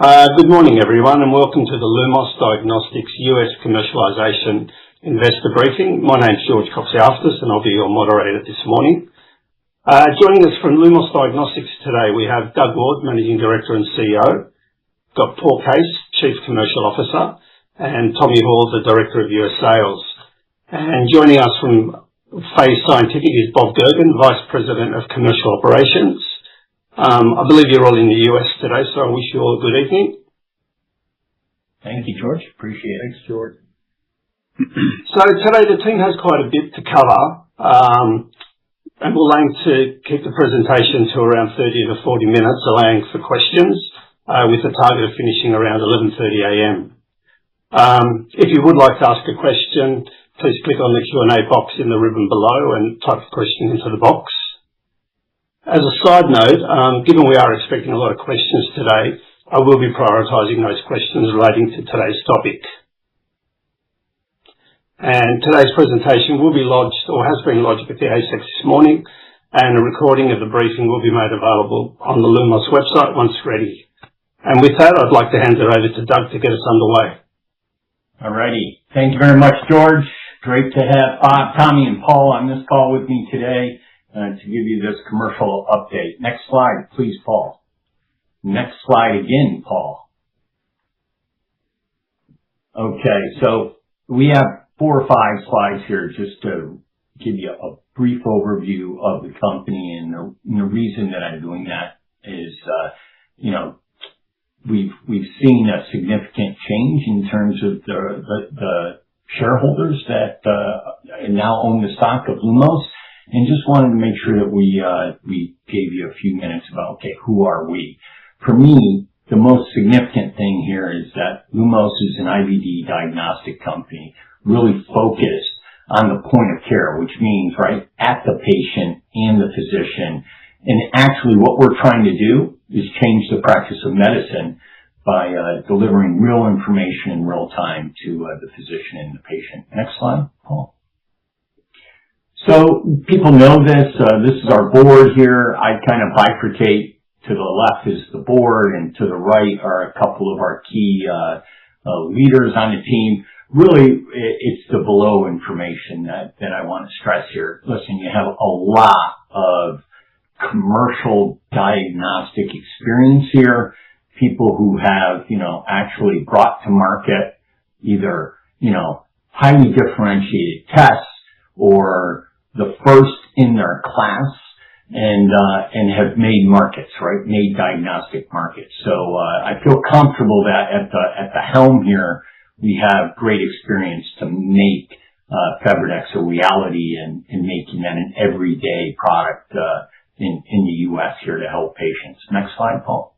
Good morning, everyone, and welcome to the Lumos Diagnostics U.S. Commercialization Investor Briefing. My name's George Coxiaftis, and I'll be your moderator this morning. Joining us from Lumos Diagnostics today, we have Doug Ward, Managing Director and CEO, got Paul Case, Chief Commercial Officer, and Tommy Hall, the Director of U.S. Sales. And joining us from Phase Scientific is Bob Gergen, Vice President of Commercial Operations. I believe you're all in the US today, so I wish you all a good evening. Thank you, George. Appreciate it. Thanks, George. So today the team has quite a bit to cover, and we'll aim to keep the presentation to around 30 to 40 minutes, allowing for questions, with a target of finishing around 11:30 a.m. If you would like to ask a question, please click on the Q&A box in the ribbon below and type the question into the box. As a side note, given we are expecting a lot of questions today, I will be prioritising those questions relating to today's topic. And today's presentation will be lodged, or has been lodged with the ASX this morning, and a recording of the briefing will be made available on the Lumos website once ready. And with that, I'd like to hand it over to Doug to get us underway. Alrighty. Thank you very much, George. Great to have Bob, Tommy, and Paul on this call with me today. To give you this commercial update. Next slide, please, Paul. Next slide again, Paul. Okay, so we have 4 or 5 slides here just to give you a brief overview of the company, and the reason that I'm doing that is, we've seen a significant change in terms of the shareholders that now own the stock of Lumos. And just wanted to make sure that we gave you a few minutes about, okay, who are we? For me, the most significant thing here is that Lumos is an IVD diagnostic company, really focused on the point of care, which means right at the patient and the physician. And actually what we're trying to do is change the practice of medicine by delivering real information in real time to the physician and the patient. Next slide, Paul. So people know this. This is our board here. I kind of bifurcate. To the left is the board, and to the right are a couple of our key leaders on the team. Really, it's the below information that I want to stress here. Listen, you have a lot of commercial diagnostic experience here. People who have, actually brought to market either, highly differentiated tests or the first in their class, and have made markets, right? Made diagnostic markets. So, I feel comfortable that at the helm here, we have great experience to make, FebriDx a reality and making that an everyday product, in the U.S. here to help patients. Next slide, Paul.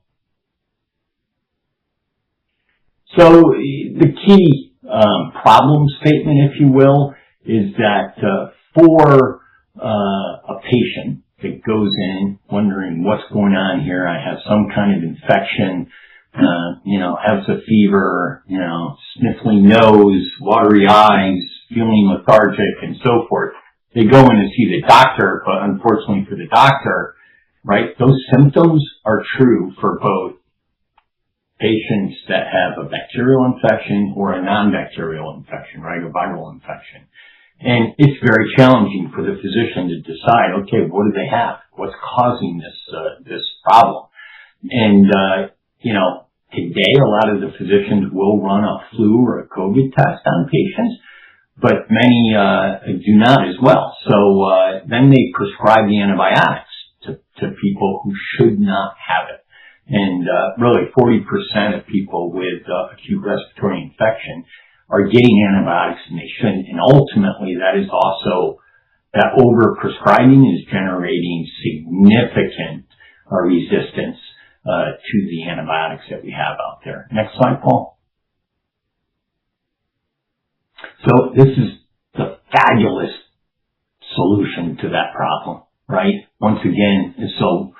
So, the key, problem statement, if you will, is that, for a patient that goes in wondering what's going on here, I have some kind of infection, has a fever, sniffling nose, watery eyes, feeling lethargic, and so forth. They go in to see the doctor, but unfortunately for the doctor, right, those symptoms are true for both patients that have a bacterial infection or a non-bacterial infection, right, a viral infection. And it's very challenging for the physician to decide, okay, what do they have? What's causing this problem? And, today a lot of the physicians will run a flu or a COVID test on patients, but many, do not as well. So, then they prescribe the antibiotics to people who should not have it. And, really 40% of people with acute respiratory infection are getting antibiotics and they shouldn't. And ultimately that is also, that over-prescribing is generating significant resistance to the antibiotics that we have out there. Next slide, Paul. So this is the fabulous solution to that problem, right? Once again, so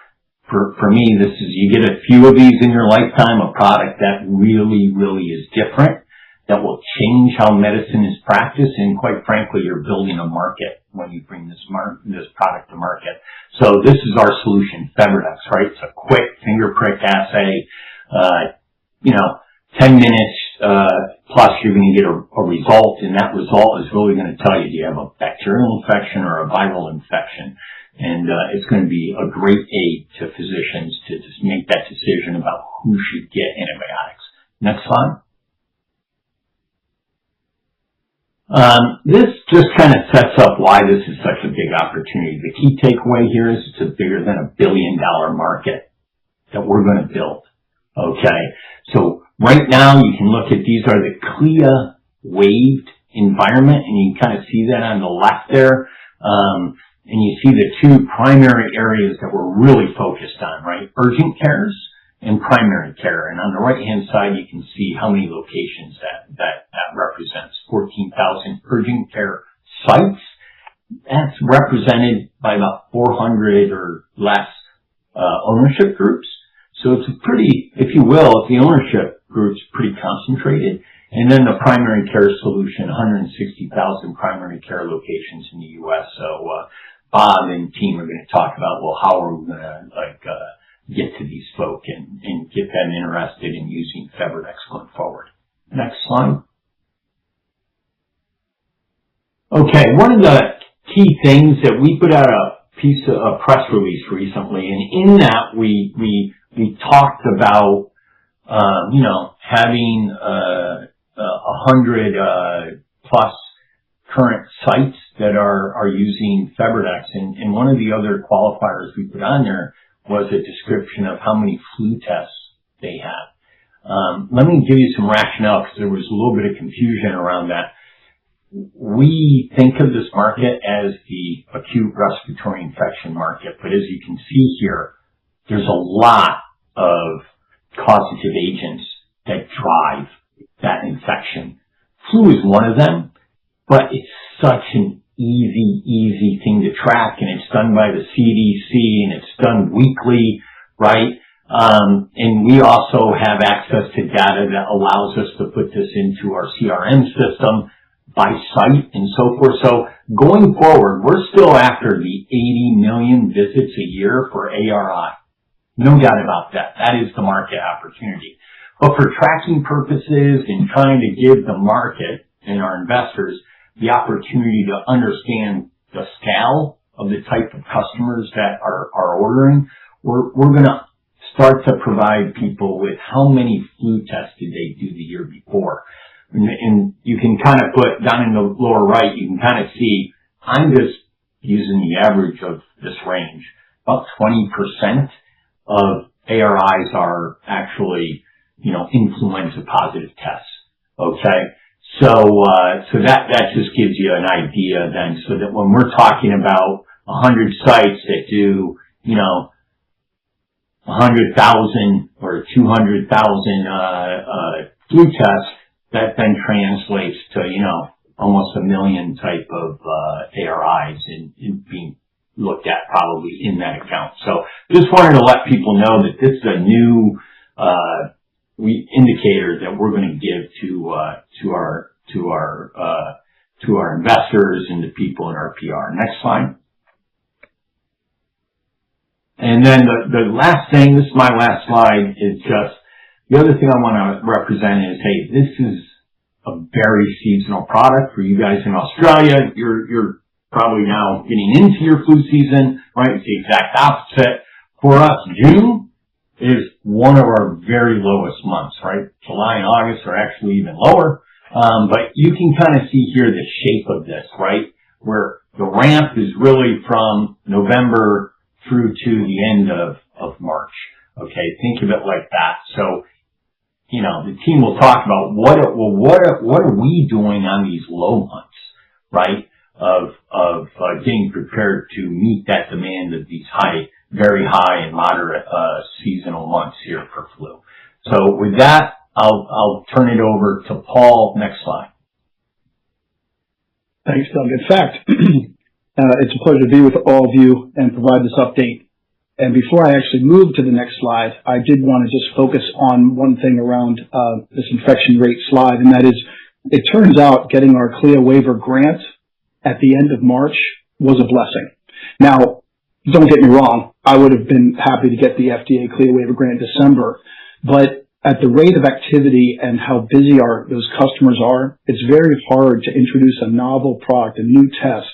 for me, this is, you get a few of these in your lifetime, a product that really, really is different, that will change how medicine is practiced, and quite frankly, you're building a market when you bring this product to market. So this is our solution, FebriDx, right? It's a quick finger prick assay. 10 minutes plus you're going to get a result, and that result is really going to tell you, do you have a bacterial infection or a viral infection? And it's going to be a great aid to physicians to just make that decision about who should get antibiotics. Next slide. This just kind of sets up why this is such a big opportunity. The key takeaway here is it's a bigger than $1 billion market that we're going to build. Okay, so right now you can look at these are the CLIA waived environment, and you can kind of see that on the left there. And you see the two primary areas that we're really focused on, right? Urgent cares and primary care. And on the right-hand side, you can see how many locations that represents. 14,000 urgent care sites. That's represented by about 400 or less ownership groups. So it's a pretty, if you will, the ownership group's pretty concentrated. And then the primary care solution, 160,000 primary care locations in the U.S. So Bob and team are going to talk about, well, how are we going to get to these folk and get them interested in using FebriDx going forward. Next slide. Okay, one of the key things that we put out a press release recently, and in that we talked about having 100 plus current sites that are using FebriDx, and one of the other qualifiers we put on there was a description of how many flu tests they have. Let me give you some rationale because there was a little bit of confusion around that. We think of this market as the acute respiratory infection market, but as you can see here, there's a lot of causative agents that drive that infection. Flu is one of them, but it's such an easy thing to track, and it's done by the CDC, and it's done weekly, right? And we also have access to data that allows us to put this into our CRM system by site and so forth. So going forward, we're still after the 80 million visits a year for ARI. No doubt about that. That is the market opportunity. But for tracking purposes and trying to give the market and our investors the opportunity to understand the scale of the type of customers that are ordering, we're going to start to provide people with how many flu tests did they do the year before. And you can kind of put down in the lower right, you can kind of see, I'm just using the average of this range. About 20% of ARIs are actually, influenza positive tests. Okay. So that just gives you an idea then, so that when we're talking about 100 sites that do, 100,000 or 200,000, flu tests, that then translates to, almost 1 million type of, ARIs in being looked at probably in that account. So just wanted to let people know that this is a new, indicator that we're going to give to our investors and the people in our PR. Next slide. And then the last thing, this is my last slide, is just the other thing I want to represent is, hey, this is a very seasonal product for you guys in Australia. You're probably now getting into your flu season, right? It's the exact opposite. For us, June is one of our very lowest months, right? July and August are actually even lower. But you can kind of see here the shape of this, right? Where the ramp is really from November through to the end of March. Okay, think of it like that. So, the team will talk about what are we doing on these low months, right? Of getting prepared to meet that demand of these very high and moderate seasonal months here for flu. So with that, I'll turn it over to Paul. Next slide. Thanks, Doug. In fact, it's a pleasure to be with all of you and provide this update. And before I actually move to the next slide, I did want to just focus on one thing around this infection rate slide, and that is, it turns out getting our CLIA waiver grant at the end of March was a blessing. Now, don't get me wrong, I would have been happy to get the FDA CLIA waiver grant in December, but at the rate of activity and how busy those customers are, it's very hard to introduce a novel product, a new test,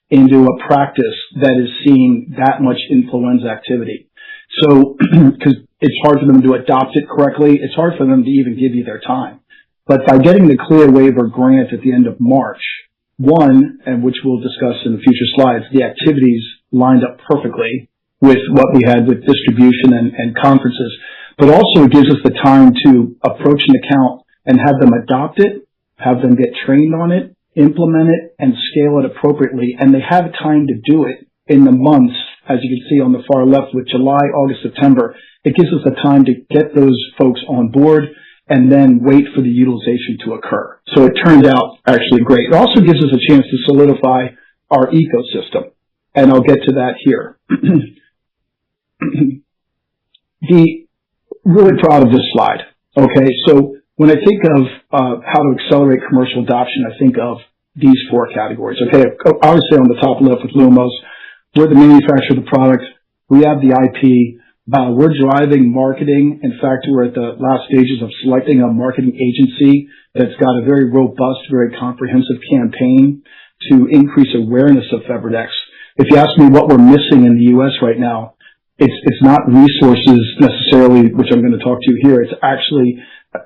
into a practice that is seeing that much influenza activity. So, because it's hard for them to adopt it correctly, it's hard for them to even give you their time. But by getting the clear waiver grant at the end of March, one, and which we'll discuss in the future slides, the activities lined up perfectly with what we had with distribution and conferences, but also it gives us the time to approach an account and have them adopt it, have them get trained on it, implement it, and scale it appropriately. And they have time to do it in the months, as you can see on the far left with July, August, September. It gives us the time to get those folks on board and then wait for the utilization to occur. So it turned out actually great. It also gives us a chance to solidify our ecosystem, and I'll get to that here. Really proud of this slide. Okay, so when I think of how to accelerate commercial adoption, I think of these four categories. Okay, obviously on the top left with Lumos, we're the manufacturer of the product. We have the IP. We're driving marketing. In fact, we're at the last stages of selecting a marketing agency that's got a very robust, very comprehensive campaign to increase awareness of FebriDx. If you ask me what we're missing in the U.S. right now, it's not resources necessarily, which I'm going to talk to here. It's actually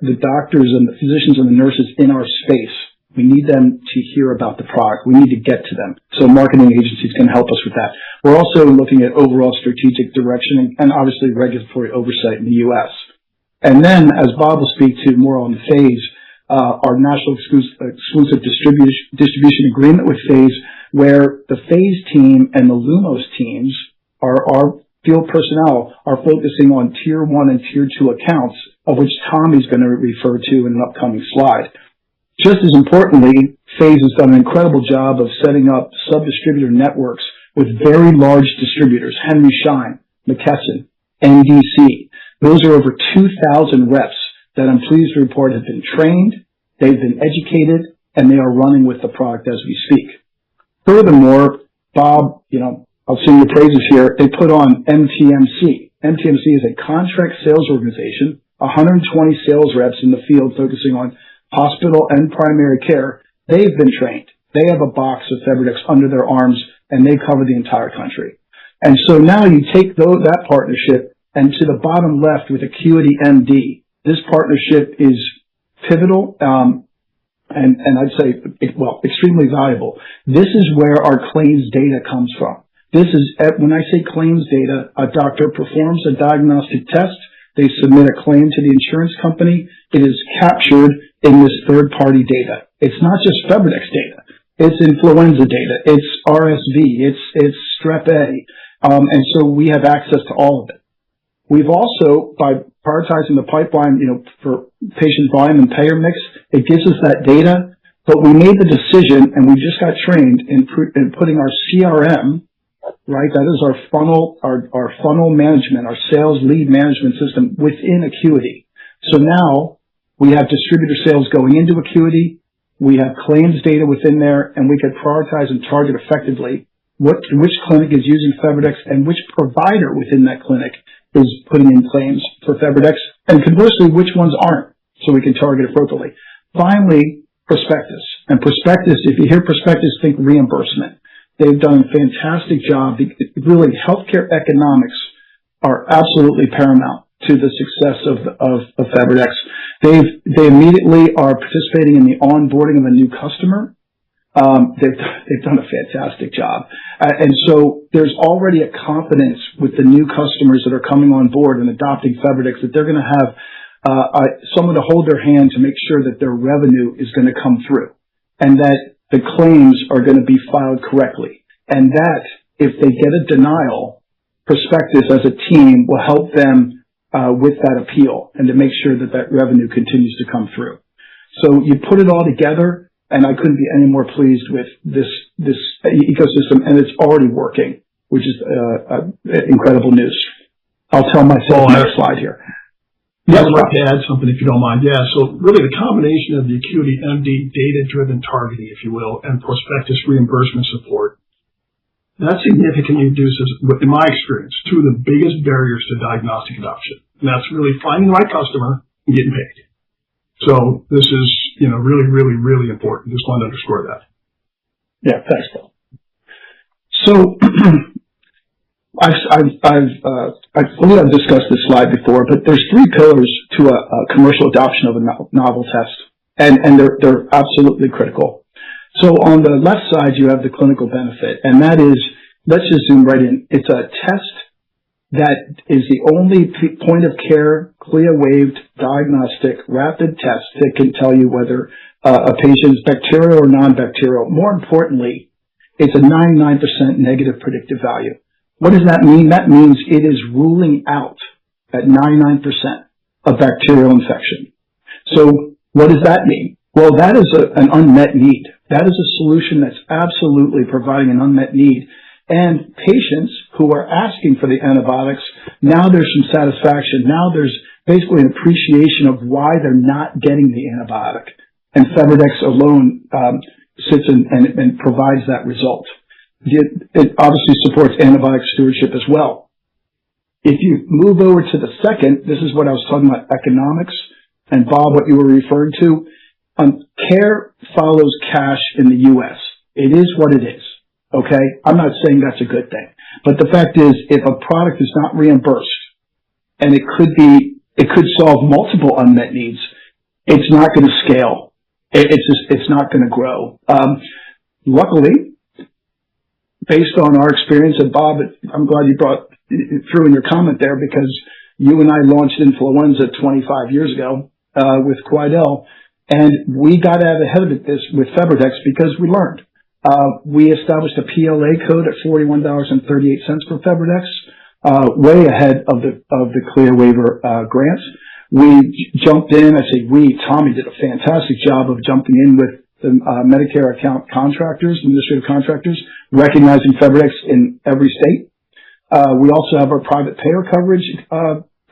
the doctors and the physicians and the nurses in our space. We need them to hear about the product. We need to get to them. So marketing agencies can help us with that. We're also looking at overall strategic direction and obviously regulatory oversight in the U.S. And then, as Bob will speak to more on phase, our national exclusive distribution agreement with phase, where the phase team and the Lumos teams our field personnel are focusing on tier 1 and tier 2 accounts, of which Tommy's going to refer to in an upcoming slide. Just as importantly, phase has done an incredible job of setting up sub-distributor networks with very large distributors, Henry Schein, McKesson, NDC. Those are over 2,000 reps that I'm pleased to report have been trained, they've been educated, and they are running with the product as we speak. Furthermore, Bob, I'll sing your praises here. They put on MTMC. MTMC is a contract sales organization, 120 sales reps in the field focusing on hospital and primary care. They've been trained. They have a box of FebriDx under their arms, and they cover the entire country. And so now you take that partnership, and to the bottom left with Acuity MD, this partnership is pivotal, and I'd say, extremely valuable. This is where our claims data comes from. This is, when I say claims data, a doctor performs a diagnostic test, they submit a claim to the insurance company, it is captured in this third-party data. It's not just FebriDx data. It's influenza data. It's RSV. It's Strep A. And so we have access to all of it. We've also, by prioritizing the pipeline, for patient volume and payer mix, it gives us that data. But we made the decision, and we just got trained in putting our CRM, right? That is our funnel management, our sales lead management system within Acuity. So now we have distributor sales going into Acuity. We have claims data within there, and we can prioritize and target effectively which clinic is using FebriDx and which provider within that clinic is putting in claims for FebriDx, and conversely, which ones aren't, so we can target appropriately. Finally, prospectus. And prospectus, if you hear prospectus, think reimbursement. They've done a fantastic job. Really, healthcare economics are absolutely paramount to the success of FebriDx. They immediately are participating in the onboarding of a new customer. They've done a fantastic job. And so there's already a confidence with the new customers that are coming on board and adopting FebriDx that they're going to have someone to hold their hand to make sure that their revenue is going to come through and that the claims are going to be filed correctly. And that if they get a denial, prospectus as a team will help them with that appeal and to make sure that that revenue continues to come through. So you put it all together, and I couldn't be any more pleased with this ecosystem, and it's already working, which is incredible news. I'll tell myself next slide here. Yes, I'd like to add something if you don't mind. Yeah, so really the combination of the Acuity MD data-driven targeting, if you will, and prospectus reimbursement support, that significantly reduces, in my experience, two of the biggest barriers to diagnostic adoption. And that's really finding the right customer and getting paid. So this is, really, really, really important. Just wanted to underscore that. Yeah, thanks, Paul. So I believe I've discussed this slide before, but there's three pillars to a commercial adoption of a novel test, and they're absolutely critical. So on the left side, you have the clinical benefit, and that is, let's just zoom right in. It's a test that is the only point of care, CLIA-waived diagnostic rapid test that can tell you whether a patient is bacterial or non-bacterial. More importantly, it's a 99% negative predictive value. What does that mean? That means it is ruling out at 99% a bacterial infection. So what does that mean? Well, that is an unmet need. That is a solution that's absolutely providing an unmet need. And patients who are asking for the antibiotics, now there's some satisfaction. Now there's basically an appreciation of why they're not getting the antibiotic. And FebriDx alone sits and provides that result. It obviously supports antibiotic stewardship as well. If you move over to the second, this is what I was talking about, economics. And Bob, what you were referring to, care follows cash in the U.S. It is what it is. Okay? I'm not saying that's a good thing. But the fact is, if a product is not reimbursed, and it could solve multiple unmet needs, it's not going to scale. It's not going to grow. Luckily, based on our experience, and Bob, I'm glad you brought through in your comment there, because you and I launched influenza 25 years ago with Quidel, and we got out ahead of this with FebriDx because we learned. We established a PLA code at $41.38 for FebriDx, way ahead of the CLIA waiver grants. We jumped in. I say we. Tommy did a fantastic job of jumping in with the Medicare account contractors, administrative contractors, recognizing FebriDx in every state. We also have our private payer coverage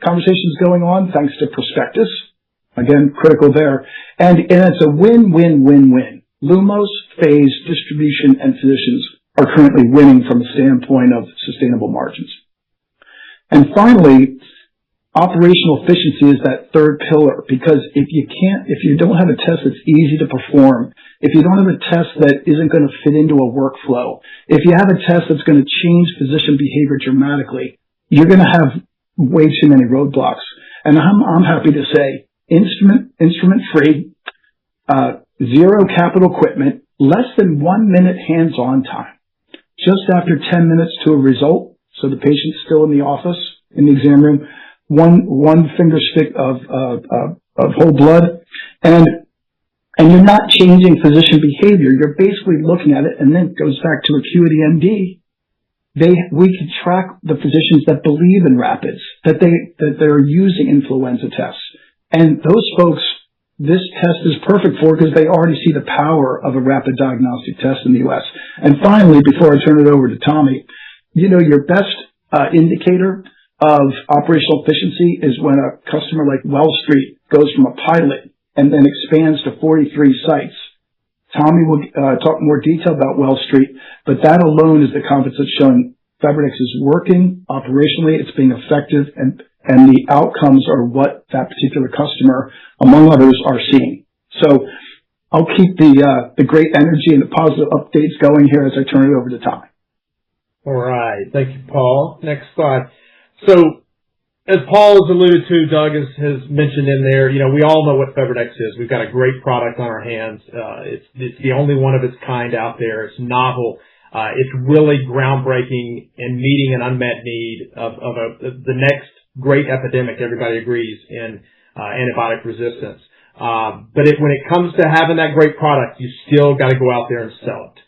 conversations going on, thanks to Prospectus. Again, critical there. And it's a win-win-win-win. Lumos, phase, distribution, and physicians are currently winning from a standpoint of sustainable margins. And finally, operational efficiency is that third pillar, because if you don't have a test that's easy to perform, if you don't have a test that isn't going to fit into a workflow, if you have a test that's going to change physician behavior dramatically, you're going to have way too many roadblocks. And I'm happy to say, instrument free, zero capital equipment, less than 1 minute hands-on time, just after 10 minutes to a result. So the patient's still in the office, in the exam room, one finger stick of whole blood, and you're not changing physician behavior. You're basically looking at it, and then it goes back to Acuity MD. We can track the physicians that believe in rapids, that they're using influenza tests, and those folks, this test is perfect for because they already see the power of a rapid diagnostic test in the U.S. And finally, before I turn it over to Tommy, your best indicator of operational efficiency is when a customer like Well Street goes from a pilot and then expands to 43 sites. Tommy will talk more detail about Well Street, but that alone is the confidence that's showing FebriDx is working operationally, it's being effective, and the outcomes are what that particular customer, among others, are seeing. So I'll keep the great energy and the positive updates going here as I turn it over to Tommy. All right. Thank you, Paul. Next slide. So, as Paul has alluded to, Doug has mentioned in there, we all know what FebriDx is. We've got a great product on our hands. It's the only one of its kind out there. It's novel. It's really groundbreaking and meeting an unmet need of the next great epidemic, everybody agrees, in antibiotic resistance. But when it comes to having that great product, you still got to go out there and sell it.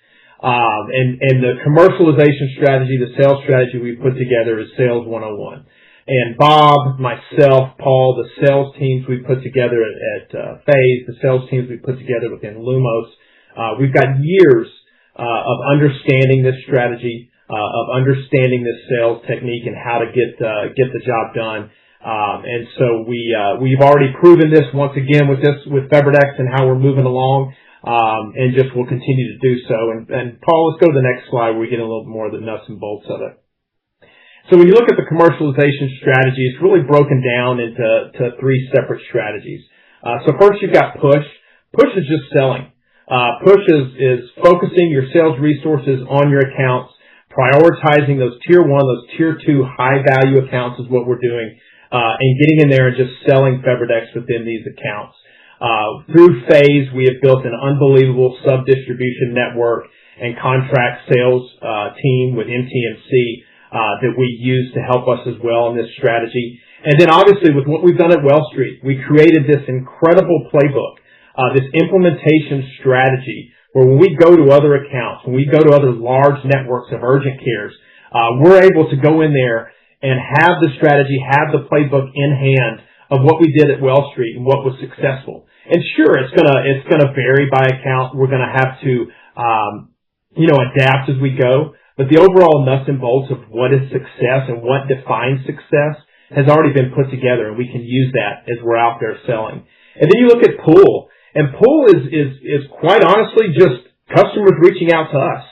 And the commercialization strategy, the sales strategy we put together is Sales 101. And Bob, myself, Paul, the sales teams we put together at Phase, the sales teams we put together within Lumos, we've got years of understanding this strategy, of understanding this sales technique and how to get the job done. And so we've already proven this once again with FebriDx and how we're moving along. And just will continue to do so. And Paul, let's go to the next slide where we get a little more of the nuts and bolts of it. So when you look at the commercialization strategy, it's really broken down into three separate strategies. So first you've got push. Push is just selling. Push is focusing your sales resources on your accounts, prioritizing those tier 1, those tier 2 high value accounts is what we're doing, and getting in there and just selling FebriDex within these accounts. Through phase, we have built an unbelievable sub-distribution network and contract sales team with NTMC that we use to help us as well in this strategy. And then obviously with what we've done at Well Street, we created this incredible playbook, this implementation strategy where when we go to other accounts, when we go to other large networks of urgent cares, we're able to go in there and have the strategy, have the playbook in hand of what we did at Well Street and what was successful. And sure, it's gonna vary by account. We're gonna have to, adapt as we go. But the overall nuts and bolts of what is success and what defines success has already been put together, and we can use that as we're out there selling. And then you look at pull, and pull is quite honestly just customers reaching out to us.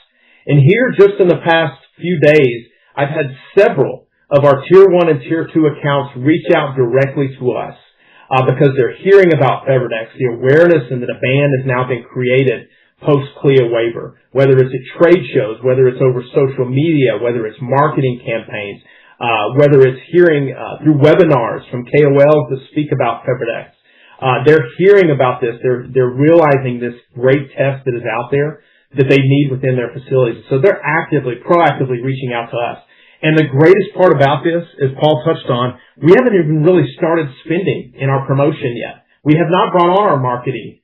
And here, just in the past few days, I've had several of our tier 1 and tier 2 accounts reach out directly to us because they're hearing about FebriDex. The awareness and the demand has now been created post-CLIA waiver, whether it's at trade shows, whether it's over social media, whether it's marketing campaigns, whether it's hearing through webinars from KOLs that speak about FebriDex. They're hearing about this. They're realizing this great test that is out there that they need within their facilities. So they're proactively reaching out to us. And the greatest part about this, as Paul touched on, we haven't even really started spending in our promotion yet. We have not brought on our marketing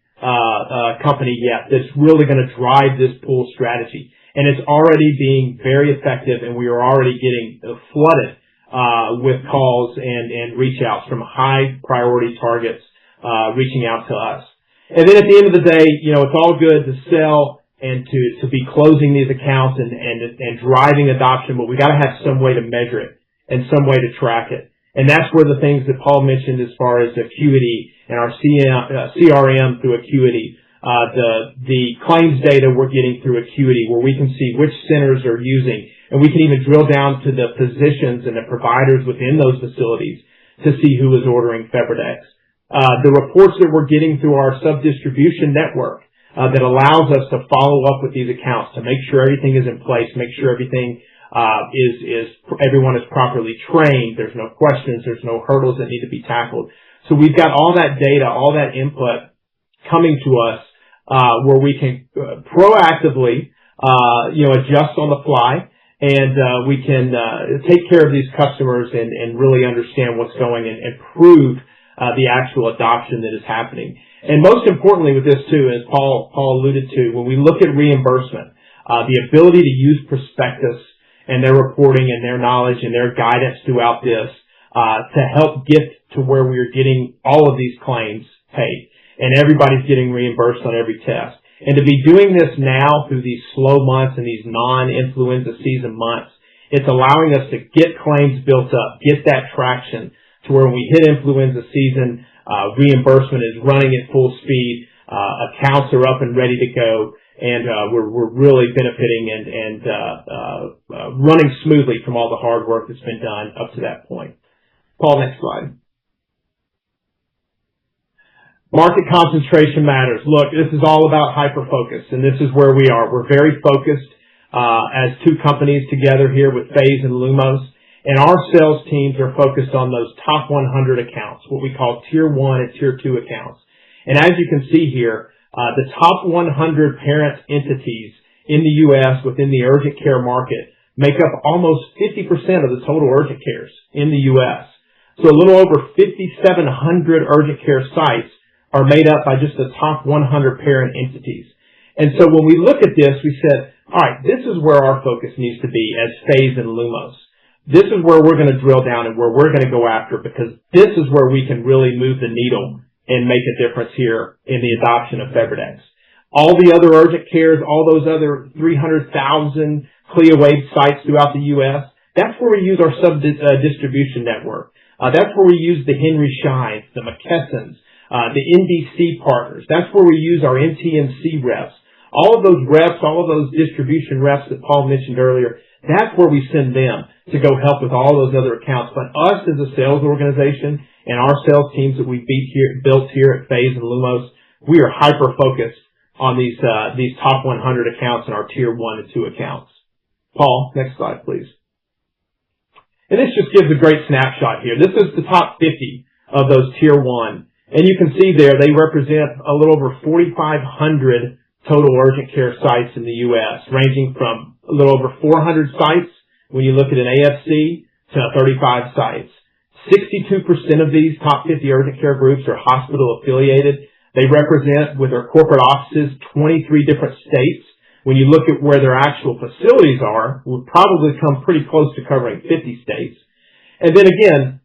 company yet that's really going to drive this pull strategy. And it's already being very effective, and we are already getting flooded with calls and reach outs from high priority targets reaching out to us. And then at the end of the day, it's all good to sell and to be closing these accounts and driving adoption, but we got to have some way to measure it and some way to track it. And that's where the things that Paul mentioned as far as Acuity and our CRM through Acuity, the claims data we're getting through Acuity, where we can see which centers are using, and we can even drill down to the physicians and the providers within those facilities to see who is ordering FebriDex. The reports that we're getting through our sub-distribution network that allows us to follow up with these accounts to make sure everything is in place, make sure everything everyone is properly trained. There's no questions. There's no hurdles that need to be tackled. So we've got all that data, all that input coming to us, where we can proactively, adjust on the fly, and we can take care of these customers and really understand what's going and prove the actual adoption that is happening. And most importantly with this too, as Paul alluded to, when we look at reimbursement, the ability to use prospectus and their reporting and their knowledge and their guidance throughout this to help get to where we are getting all of these claims paid and everybody's getting reimbursed on every test. And to be doing this now through these slow months and these non-influenza season months, it's allowing us to get claims built up, get that traction to where when we hit influenza season, reimbursement is running at full speed, accounts are up and ready to go, and we're really benefiting and running smoothly from all the hard work that's been done up to that point. Paul, next slide. Market concentration matters. Look, this is all about hyper-focus, and this is where we are. We're very focused as two companies together here with FaZe and Lumos, and our sales teams are focused on those top 100 accounts, what we call tier 1 and tier 2 accounts. And as you can see here, the top 100 parent entities in the U.S. within the urgent care market make up almost 50% of the total urgent cares in the U.S. So a little over 5,700 urgent care sites are made up by just the top 100 parent entities. And so when we look at this, we said, all right, this is where our focus needs to be as FaZe and Lumos. This is where we're going to drill down and where we're going to go after, because this is where we can really move the needle and make a difference here in the adoption of FebriDex. All the other urgent cares, all those other 300,000 CLIA waived sites throughout the U.S., that's where we use our sub-distribution network. That's where we use the Henry Scheins, the McKessons, the NDC partners. That's where we use our NTMC reps. All of those reps, all of those distribution reps that Paul mentioned earlier, That's where we send them to go help with all those other accounts. But us as a sales organization and our sales teams that we built here at Phase and Lumos, we are hyper-focused on these top 100 accounts and our tier 1 and 2 accounts. Paul, next slide, please. And this just gives a great snapshot here. This is the top 50 of those tier 1. And you can see there, they represent a little over 4,500 total urgent care sites in the U.S., ranging from a little over 400 sites when you look at an AFC to 35 sites. 62% of these top 50 urgent care groups are hospital affiliated. They represent, with their corporate offices, 23 different states. When you look at where their actual facilities are, we'll probably come pretty close to covering 50 states. And then again,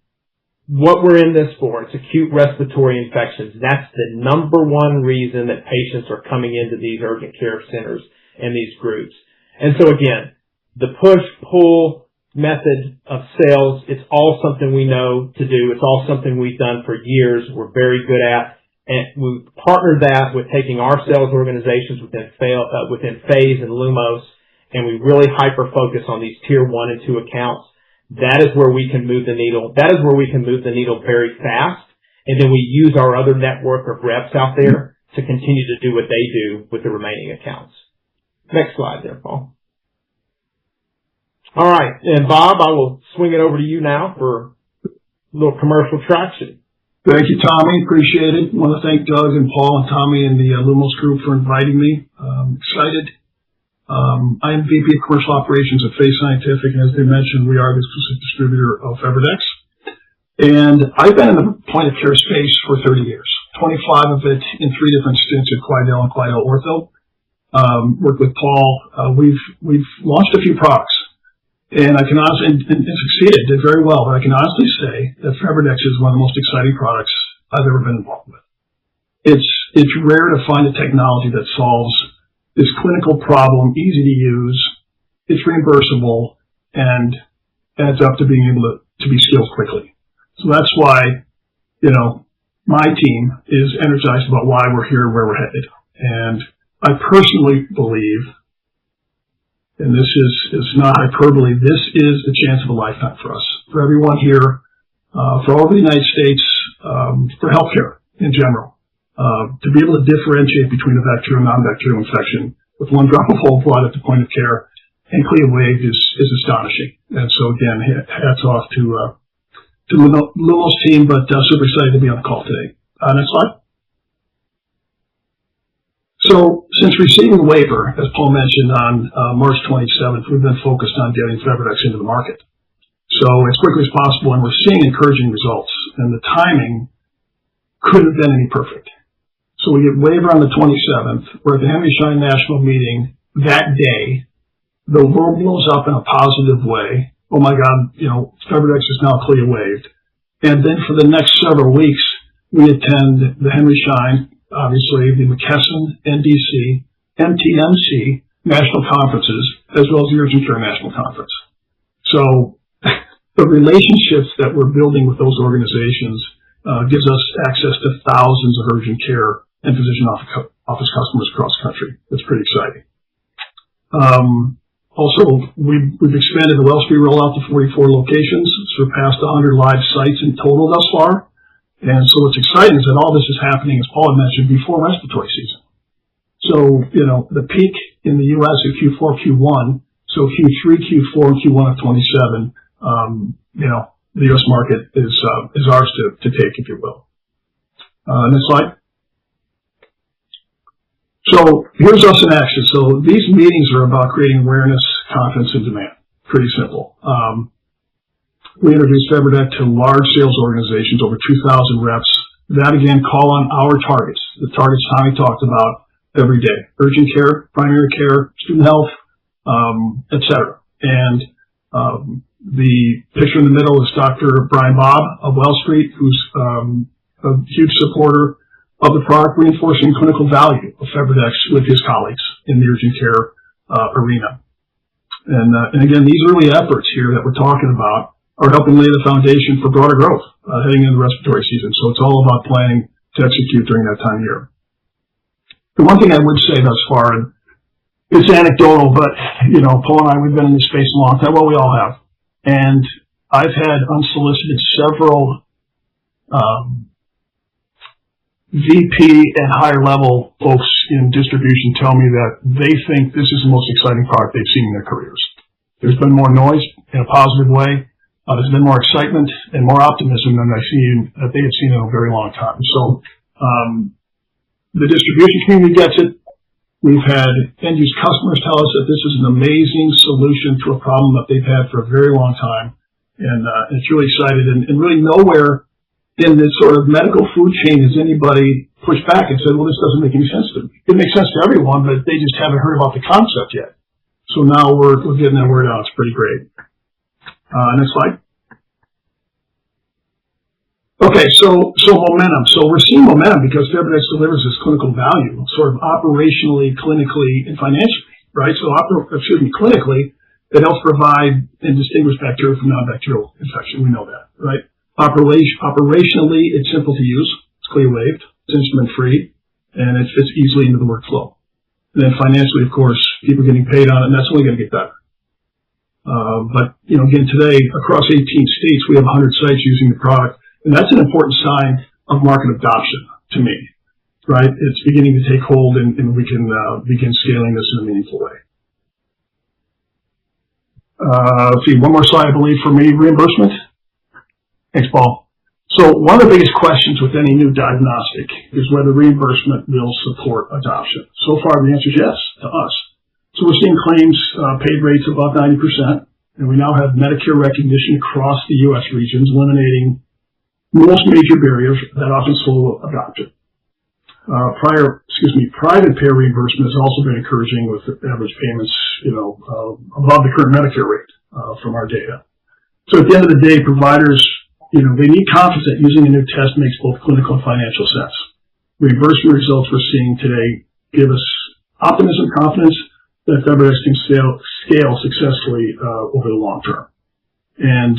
what we're in this for, it's acute respiratory infections. That's the number one reason that patients are coming into these urgent care centers and these groups. And so again, the push-pull method of sales, it's all something we know to do. It's all something we've done for years. We're very good at. And we partner that with taking our sales organizations within Phase and Lumos, and we really hyper-focus on these tier 1 and 2 accounts. That is where we can move the needle. That is where we can move the needle very fast. And then we use our other network of reps out there to continue to do what they do with the remaining accounts. Next slide there, Paul. All right. And Bob, I will swing it over to you now for a little commercial traction. Thank you, Tommy. Appreciate it. I want to thank Doug and Paul and Tommy and the Lumos group for inviting me. Excited. I am VP of Commercial Operations at Phase Scientific, and as they mentioned, we are the exclusive distributor of FebriDx. And I've been in the point-of-care space for 30 years, 25 of it in 3 different stints at Quidel and Quidel Ortho. Worked with Paul. We've launched a few products, and I can honestly, and succeeded, did very well, but I can honestly say that FebriDx is one of the most exciting products I've ever been involved with. It's rare to find a technology that solves this clinical problem, easy to use, it's reimbursable, and adds up to being able to be scaled quickly. So that's why, my team is energized about why we're here, where we're headed. And I personally believe, and this is not hyperbole, this is the chance of a lifetime for us, for everyone here, for all over the United States, for healthcare in general. To be able to differentiate between a bacterial and non-bacterial infection with 1 drop of whole blood at the point of care and CLIA waived is astonishing. And so again, hats off to the Lumos team, but super excited to be on the call today. Next slide. So since receiving the waiver, as Paul mentioned, on March 27th, we've been focused on getting FebriDx into the market. So as quickly as possible, and we're seeing encouraging results, and the timing couldn't have been any perfect. So we get waiver on the 27th. We're at the Henry Schein National Meeting that day. The world blows up in a positive way. Oh my God, FebriDx is now CLIA waived. And then for the next several weeks, we attend the Henry Schein, obviously, the McKesson, NDC, MTMC national conferences, as well as the Urgent Care National Conference. So the relationships that we're building with those organizations gives us access to thousands of urgent care and physician office customers across the country. That's pretty exciting. Also, we've expanded the Wellspree rollout to 44 locations, surpassed 100 live sites in total thus far. And so what's exciting is that all this is happening, as Paul had mentioned, before respiratory season. So, the peak in the U.S. at Q4, Q1, so Q3, Q4, and Q1 of 27, the U.S. market is ours to take, if you will. Next slide. So here's us in action. So these meetings are about creating awareness, confidence, and demand. Pretty simple. We introduced FebriDx to large sales organizations, over 2,000 reps, that again call on our targets, the targets Tommy talked about every day: urgent care, primary care, student health, etc. And the picture in the middle is Dr. Brian Bobb of Wellspree, who's a huge supporter of the product, reinforcing clinical value of FebriDx with his colleagues in the urgent care arena. And again, these early efforts here that we're talking about are helping lay the foundation for broader growth heading into the respiratory season. So it's all about planning to execute during that time of year. The one thing I would say thus far, and it's anecdotal, but, Paul and I, we've been in this space a long time. Well, we all have. And I've had unsolicited several VP and higher level folks in distribution tell me that they think this is the most exciting product they've seen in their careers. There's been more noise in a positive way. There's been more excitement and more optimism than they have seen in a very long time. So the distribution community gets it. We've had end-use customers tell us that this is an amazing solution to a problem that they've had for a very long time. And it's really excited. And really nowhere in this sort of medical food chain has anybody pushed back and said, well, this doesn't make any sense to me. It makes sense to everyone, but they just haven't heard about the concept yet. So now we're getting that word out. It's pretty great. Next slide. Okay, so momentum. So we're seeing momentum because FebriDx delivers this clinical value, sort of operationally, clinically, and financially, right? So, clinically, it helps provide and distinguish bacteria from non-bacterial infection. We know that, right? Operationally, it's simple to use. It's CLIA-waived. It's instrument-free, and it fits easily into the workflow. And then financially, of course, people are getting paid on it, and that's only going to get better. But, again, today, across 18 states, we have 100 sites using the product. And that's an important sign of market adoption to me, right? It's beginning to take hold, and we can begin scaling this in a meaningful way. Let's see, one more slide, I believe, for me, reimbursement. Thanks, Paul. So one of the biggest questions with any new diagnostic is whether reimbursement will support adoption. So far, the answer is yes to us. So we're seeing claims paid rates above 90%, and we now have Medicare recognition across the U.S. regions, eliminating most major barriers that often slow adoption. Private payer reimbursement has also been encouraging with average payments, above the current Medicare rate, from our data. So at the end of the day, providers, they need confidence that using a new test makes both clinical and financial sense. Reimbursement results we're seeing today give us optimism, confidence that FebriDx can scale successfully, over the long term. And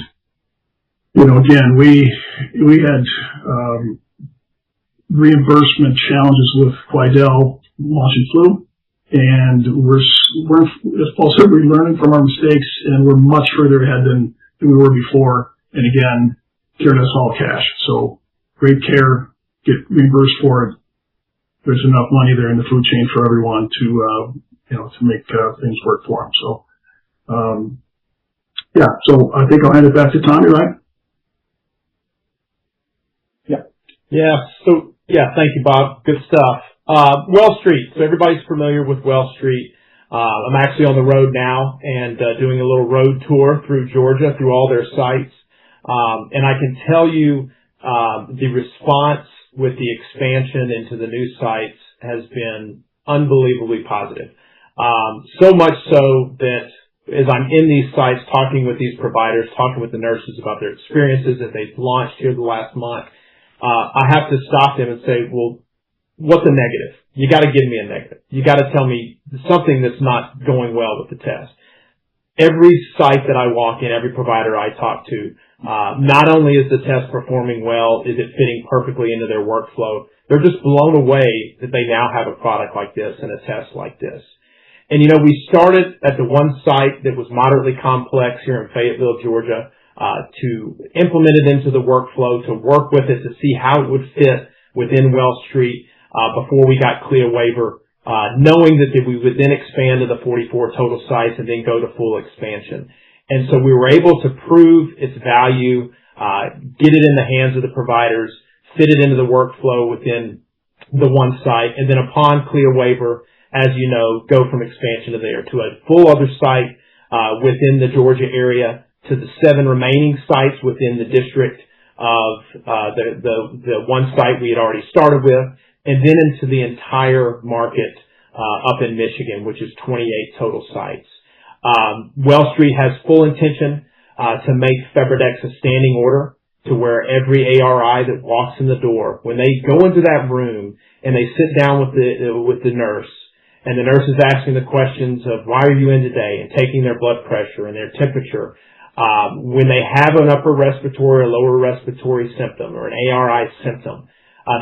again, we had reimbursement challenges with Quidel launching flu, and we're as Paul said, we're learning from our mistakes, and we're much further ahead than we were before. And again, care does all cash. So great care, get reimbursed for it. There's enough money there in the food chain for everyone to make things work for them. So so I think I'll hand it back to Tommy, right? Thank you, Bob. Good stuff. Well Street. So everybody's familiar with Well Street. I'm actually on the road now and doing a little road tour through Georgia, through all their sites. And I can tell you the response with the expansion into the new sites has been unbelievably positive. So much so that as I'm in these sites talking with these providers, talking with the nurses about their experiences that they've launched here the last month, I have to stop them and say, well, what's a negative? You got to give me a negative. You got to tell me something that's not going well with the test. Every site that I walk in, every provider I talk to, not only is the test performing well, is it fitting perfectly into their workflow, they're just blown away that they now have a product like this and a test like this. And we started at the one site that was moderately complex here in Fayetteville, Georgia, to implement it into the workflow, to work with it, to see how it would fit within Well Street, before we got CLIA waiver, knowing that we would then expand to the 44 total sites and then go to full expansion. And so we were able to prove its value, get it in the hands of the providers, fit it into the workflow within the one site, and then upon CLIA waiver, as you know, go from expansion to there to a full other site within the Georgia area, to the 7 remaining sites within the district of the one site we had already started with, and then into the entire market up in Michigan, which is 28 total sites. Well Street has full intention to make FebriDx a standing order, to where every ARI that walks in the door, when they go into that room and they sit down with the nurse, and the nurse is asking the questions of why are you in today, and taking their blood pressure and their temperature, when they have an upper respiratory or lower respiratory symptom or an ARI symptom,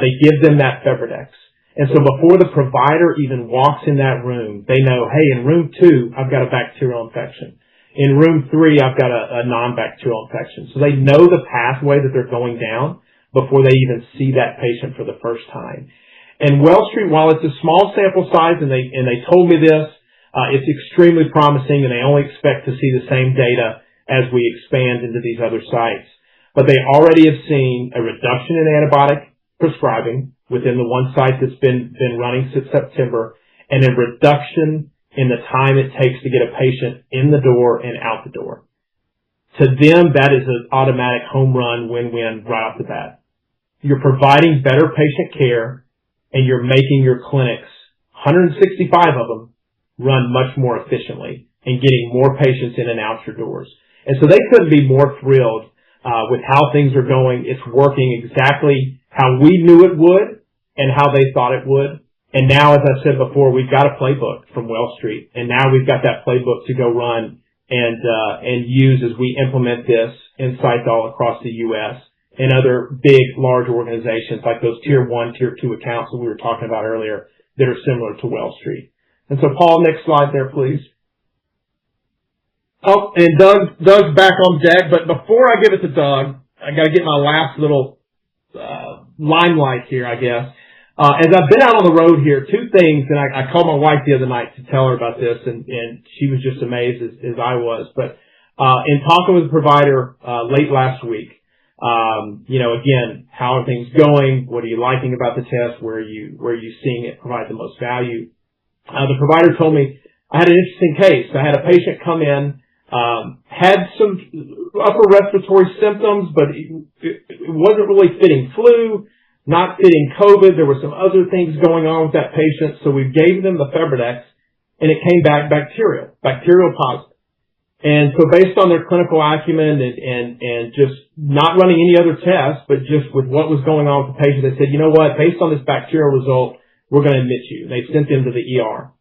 they give them that FebriDx. And so before the provider even walks in that room, they know, hey, in room 2, I've got a bacterial infection. In room 3, I've got a non-bacterial infection. So they know the pathway that they're going down before they even see that patient for the first time. And Well Street, while it's a small sample size, and they told me this, it's extremely promising, and they only expect to see the same data as we expand into these other sites. But they already have seen a reduction in antibiotic prescribing within the one site that's been running since September, and a reduction in the time it takes to get a patient in the door and out the door. To them, that is an automatic home run, win-win right off the bat. You're providing better patient care, and you're making your clinics, 165 of them, run much more efficiently and getting more patients in and out your doors. And so they couldn't be more thrilled with how things are going. It's working exactly how we knew it would and how they thought it would. And now, as I said before, we've got a playbook from Well Street, and now we've got that playbook to go run and use as we implement this in sites all across the U.S. and other big, large organizations like those tier 1, tier 2 accounts that we were talking about earlier that are similar to Well Street. And so, Paul, next slide there, please. Oh, and Doug's back on deck, but before I give it to Doug, I got to get my last little limelight here, I guess. As I've been out on the road here, 2 things, and I called my wife the other night to tell her about this, and she was just amazed as I was. But in talking with a provider late last week, again, how are things going? What are you liking about the test? Where are you seeing it provide the most value? The provider told me I had an interesting case. I had a patient come in, had some upper respiratory symptoms, but it wasn't really fitting flu, not fitting COVID. There were some other things going on with that patient. So we gave them the Febridex, and it came back bacterial positive. And so based on their clinical acumen and just not running any other tests, but just with what was going on with the patient, they said, you know what, based on this bacterial result, we're going to admit you. They sent them to the ER.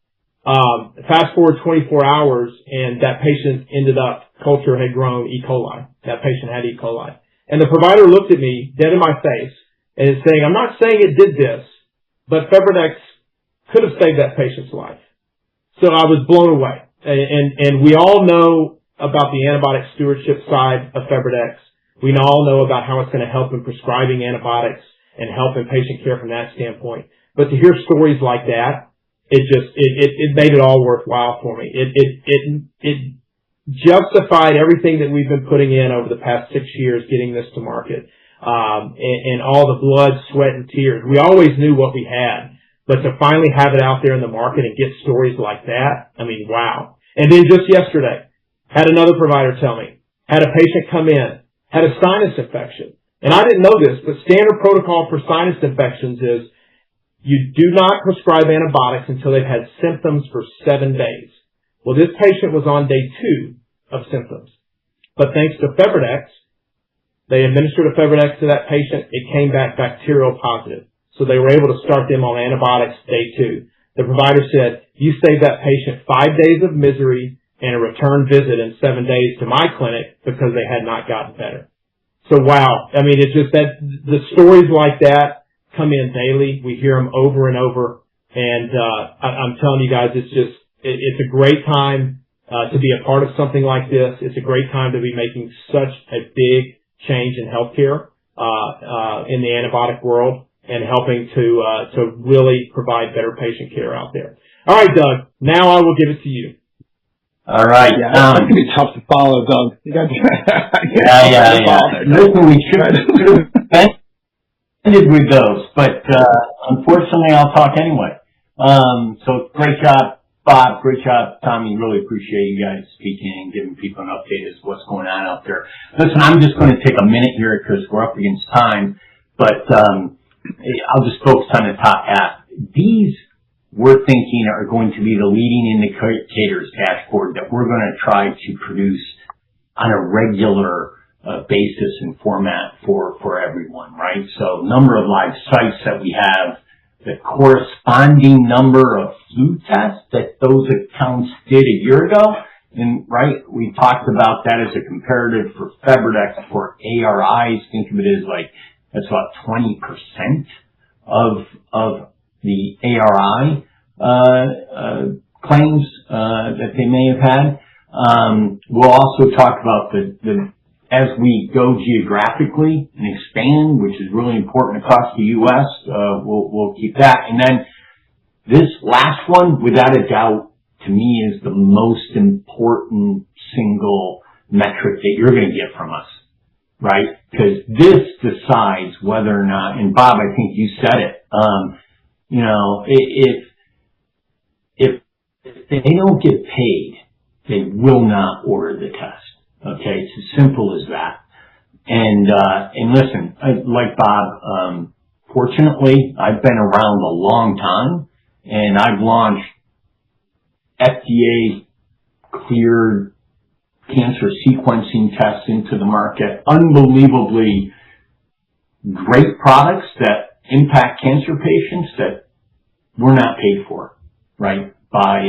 Fast forward 24 hours, and that patient ended up, culture had grown E. coli. That patient had E. coli. And the provider looked at me dead in my face and is saying, I'm not saying it did this, but Febridex could have saved that patient's life. So I was blown away. And we all know about the antibiotic stewardship side of Febridex. We all know about how it's going to help in prescribing antibiotics and help in patient care from that standpoint. But to hear stories like that, it made it all worthwhile for me. It justified everything that we've been putting in over the past 6 years getting this to market. And all the blood, sweat, and tears. We always knew what we had, but to finally have it out there in the market and get stories like that, I mean, wow. And then just yesterday, had another provider tell me, had a patient come in, had a sinus infection. And I didn't know this, but standard protocol for sinus infections is you do not prescribe antibiotics until they've had symptoms for 7 days. Well, this patient was on day 2 of symptoms. But thanks to Febridex, they administered a Febridex to that patient. It came back bacterial positive. So they were able to start them on antibiotics day 2. The provider said, you saved that patient 5 days of misery and a return visit in 7 days to my clinic because they had not gotten better. So wow. I mean, it's just that the stories like that come in daily. We hear them over and over. And, I'm telling you guys, it's a great time, to be a part of something like this. It's a great time to be making such a big change in healthcare, in the antibiotic world and helping to really provide better patient care out there. All right, Doug, now I will give it to you. All right. Yeah, that's going to be tough to follow, Doug. You got yeah. Listen, we should have ended with those, but unfortunately, I'll talk anyway. So great job, Bob. Great job, Tommy. Really appreciate you guys speaking and giving people an update as to what's going on out there. Listen, I'm just going to take a minute here because we're up against time, but I'll just focus on the top half. These, we're thinking, are going to be the leading indicators dashboard that we're going to try to produce on a regular basis and format for everyone, right? So number of live sites that we have, the corresponding number of flu tests that those accounts did a year ago. And right, we talked about that as a comparative for Febridex for ARIs. Think of it as like, that's about 20% of the ARI claims that they may have had. We'll also talk about as we go geographically and expand, which is really important across the U.S. We'll keep that. And then this last one, without a doubt, to me is the most important single metric that you're going to get from us, right? Because this decides whether or not, and Bob, I think you said it, if they don't get paid, they will not order the test. Okay, it's as simple as that. And listen, like Bob, fortunately, I've been around a long time, and I've launched FDA cleared cancer sequencing tests into the market. Unbelievably great products that impact cancer patients that were not paid for, right, by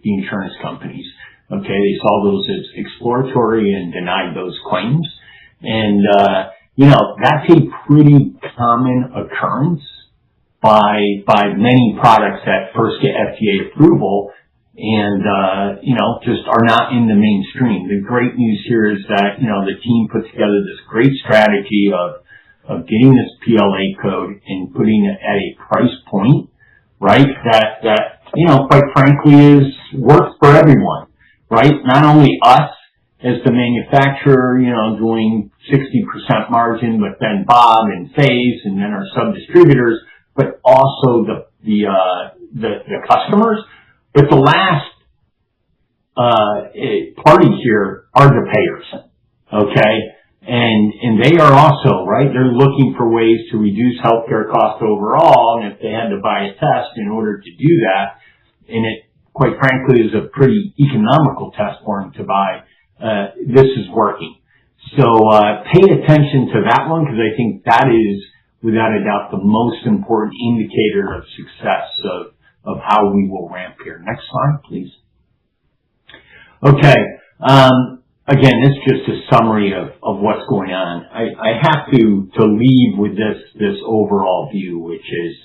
the insurance companies. Okay, they saw those as exploratory and denied those claims. And, that's a pretty common occurrence by many products that first get FDA approval and, just are not in the mainstream. The great news here is that, the team put together this great strategy of getting this PLA code and putting it at a price point, right, that quite frankly works for everyone, right? Not only us as the manufacturer, doing 60% margin, but then Bob and FaZe and then our sub-distributors, but also the customers. But the last party here are the payers, okay? And they are also, right, they're looking for ways to reduce healthcare costs overall, and if they had to buy a test in order to do that, and it, quite frankly, is a pretty economical test for them to buy, this is working. So pay attention to that one, because I think that is, without a doubt, the most important indicator of success of how we will ramp here. Next slide, please. Okay. Again, this is just a summary of what's going on. I have to leave with this overall view, which is,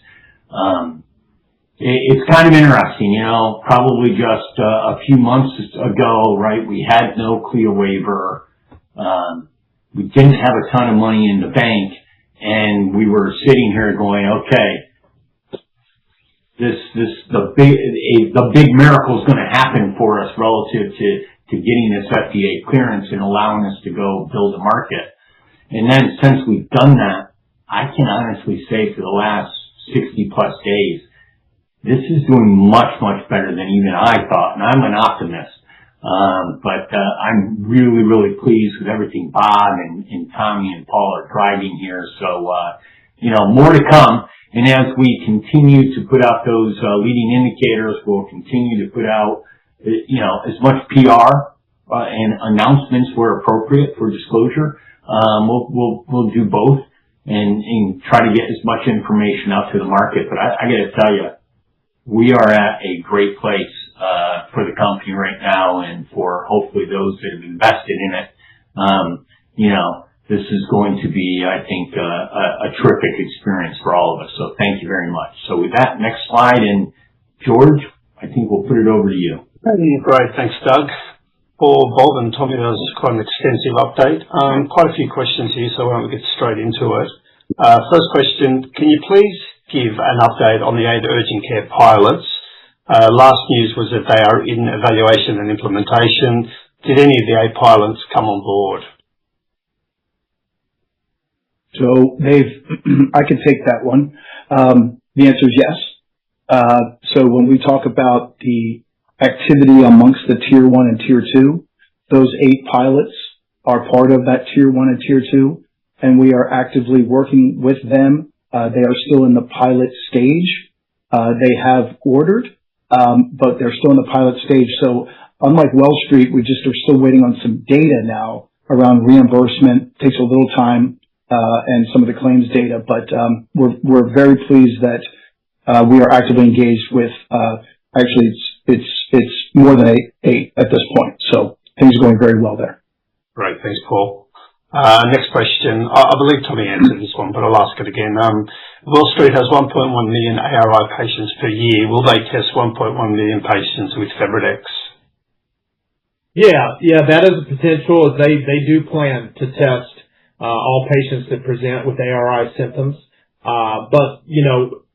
it's kind of interesting, probably just a few months ago, right, we had no CLIA waiver. We didn't have a ton of money in the bank, and we were sitting here going, okay, the big miracle is going to happen for us relative to getting this FDA clearance and allowing us to go build a market. And then since we've done that, I can honestly say for the last 60 plus days, this is doing much, much better than even I thought. And I'm an optimist. But I'm really, really pleased with everything Bob and Tommy and Paul are driving here. So, more to come. And as we continue to put out those leading indicators, we'll continue to put out, as much PR and announcements where appropriate for disclosure. We'll do both and try to get as much information out to the market. But I got to tell you, we are at a great place for the company right now, and for hopefully those that have invested in it. This is going to be, I think, a terrific experience for all of us. So thank you very much. So with that, next slide, and George, I think we'll put it over to you. Great, thanks, Doug. For Bob and Tommy, that was quite an extensive update. Quite a few questions here, so why don't we get straight into it. First question, can you please give an update on the 8 urgent care pilots? Last news was that they are in evaluation and implementation. Did any of the 8 pilots come on board? So I can take that one. The answer is yes. So when we talk about the activity amongst the Tier 1 and Tier 2, those 8 pilots are part of that Tier 1 and Tier 2, and we are actively working with them. They are still in the pilot stage. They have ordered, but they're still in the pilot stage. So unlike Wall Street, we just are still waiting on some data now around reimbursement. It takes a little time, and some of the claims data, but we're very pleased that we are actively engaged with, actually it's more than 8 at this point. So things are going very well there. Great, thanks, Paul. Next question. I believe Tommy answered this one, but I'll ask it again. Wall Street has 1.1 million ARI patients per year. Will they test 1.1 million patients with FebriDx? Yeah, that is a potential. They do plan to test all patients that present with ARI symptoms. But,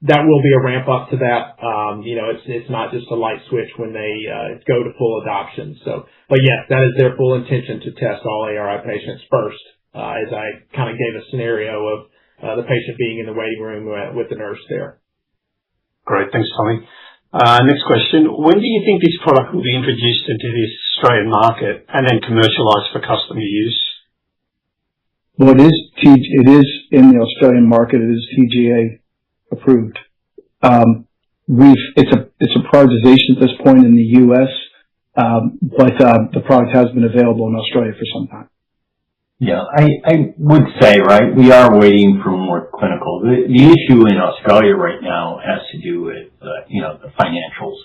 that will be a ramp up to that. It's not just a light switch when they go to full adoption. But yes, that is their full intention to test all ARI patients first, as I kind of gave a scenario of the patient being in the waiting room with the nurse there. Great. Thanks, Tommy. Next question. When do you think this product will be introduced into the Australian market and then commercialized for customer use? Well, it is in the Australian market. It is TGA approved. It's a prioritization at this point in the U.S., but the product has been available in Australia for some time. Yeah, I would say, right, we are waiting for more clinical. The issue in Australia right now has to do with, the financials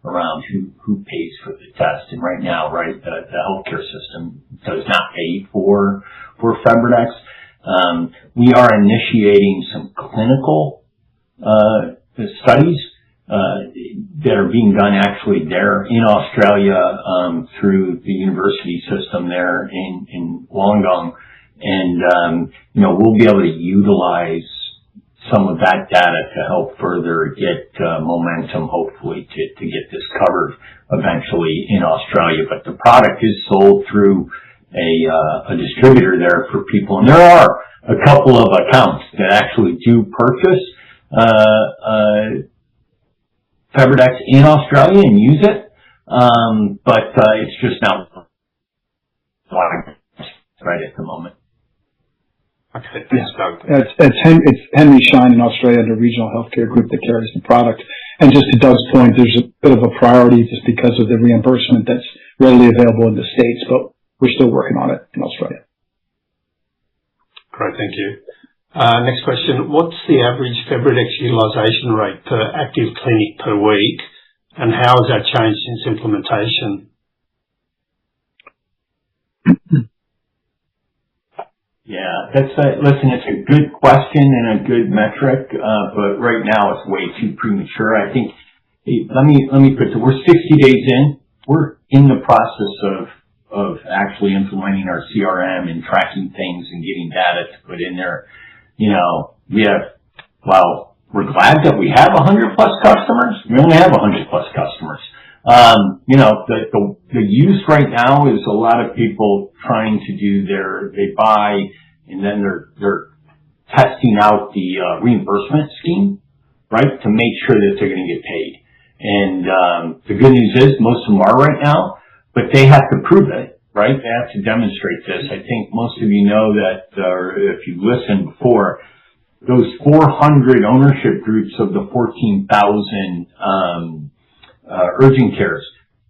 around who pays for the test. And right now, right, the healthcare system does not pay for FebriDx. We are initiating some clinical studies that are being done actually there in Australia through the university system there in Wollongong, and we'll be able to utilize some of that data to help further get momentum, hopefully, to get this covered eventually in Australia. But the product is sold through a distributor there for people, and there are a couple of accounts that actually do purchase FebriDx in Australia and use it, but it's just not right at the moment. Okay, thanks, Doug. It's Henry Schein in Australia, the regional healthcare group that carries the product. And just to Doug's point, there's a bit of a priority just because of the reimbursement that's readily available in the States, but we're still working on it in Australia. Great, thank you. Next question. What's the average FebriDx utilization rate per active clinic per week, and how has that changed since implementation? Yeah, it's a good question and a good metric, but right now it's way too premature. I think, let me put it, we're 60 days in. We're in the process of actually implementing our CRM and tracking things and getting data to put in there. We're glad that we have 100 plus customers. We only have 100 plus customers. The use right now is a lot of people trying to do they buy and then they're testing out the reimbursement scheme, right, to make sure that they're going to get paid. And the good news is most of them are right now, but they have to prove it, right? They have to demonstrate this. I think most of you know that, or if you listened before, those 400 ownership groups of the 14,000 urgent cares,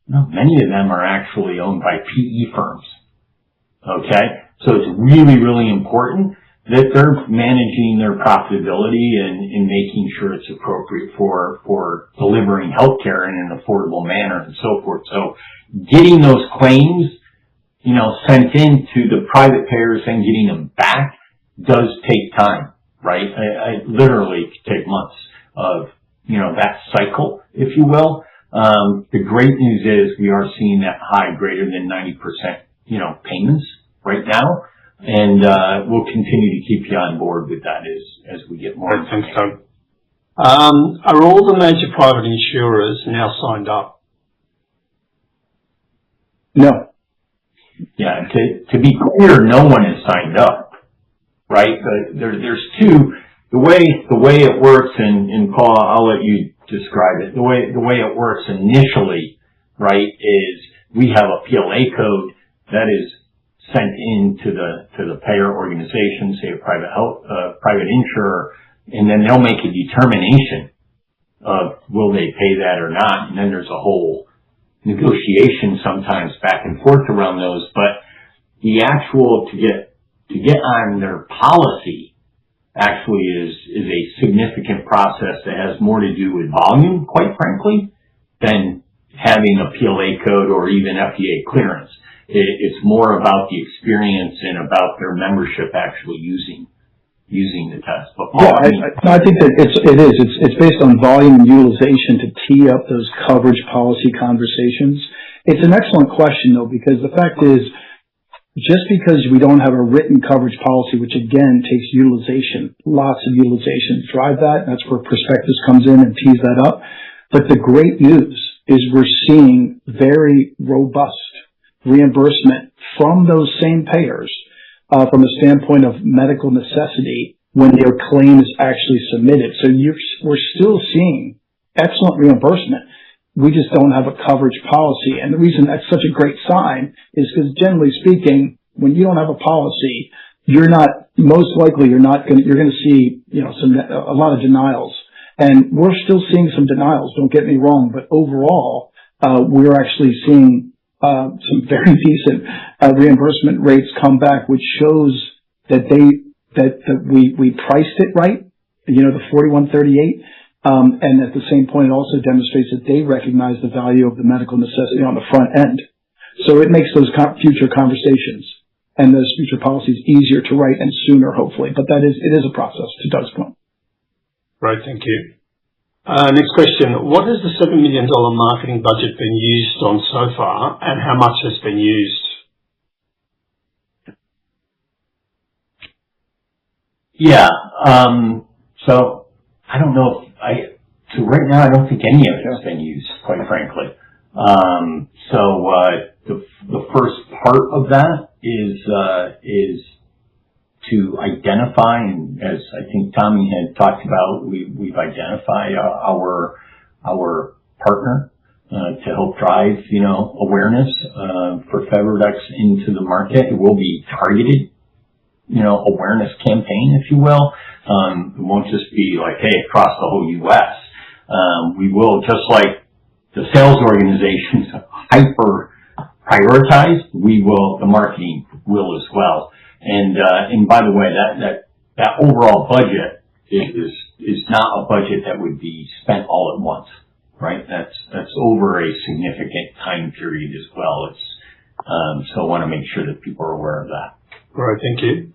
many of them are actually owned by PE firms. Okay? So it's really, really important that they're managing their profitability and making sure it's appropriate for delivering healthcare in an affordable manner and so forth. So getting those claims, sent in to the private payers and getting them back does take time, right? I literally take months of, that cycle, if you will. The great news is we are seeing that high, greater than 90%, payments right now. And, we'll continue to keep you on board with that as we get more. Thanks, Doug. Are all the major private insurers now signed up? No. Yeah, to be clear, no one is signed up, right? There's two. The way it works, and Paul, I'll let you describe it. The way it works initially, right, is we have a PLA code that is sent in to the payer organization, say a private insurer, and then they'll make a determination of will they pay that or not, and then there's a whole negotiation sometimes back and forth around those. But the actual to get on their policy actually is a significant process that has more to do with volume, quite frankly, than having a PLA code or even FDA clearance. It's more about the experience and about their membership actually using using the test. But I think that it's based on volume and utilization to tee up those coverage policy conversations. It's an excellent question though, because the fact is, just because we don't have a written coverage policy, which again takes utilization, lots of utilization to drive that, that's where prospectus comes in and tees that up. But the great news is we're seeing very robust reimbursement from those same payers from a standpoint of medical necessity when their claim is actually submitted. So we're still seeing excellent reimbursement. We just don't have a coverage policy. And the reason that's such a great sign is because generally speaking, when you don't have a policy, you're going to see, a lot of denials. And we're still seeing some denials, don't get me wrong, but overall, we're actually seeing some very decent reimbursement rates come back, which shows that we priced it right, the 4138. And at the same point, it also demonstrates that they recognize the value of the medical necessity on the front end. So it makes those future conversations and those future policies easier to write and sooner, hopefully. But it is a process, to Doug's point. Right, thank you. Next question. What has the $7 million marketing budget been used on so far, and how much has been used? Yeah. So I don't know so right now I don't think any of it has been used, quite frankly. The first part of that is to identify, and as I think Tommy had talked about, we've identified our partner to help drive, awareness for FebriDx into the market. It will be targeted, awareness campaign, if you will. It won't just be like, hey, across the whole U.S. We will, just like the sales organization's hyper prioritized, the marketing will as well. And by the way, that overall budget is not a budget that would be spent all at once, right? That's over a significant time period as well. So I want to make sure that people are aware of that. Right, thank you.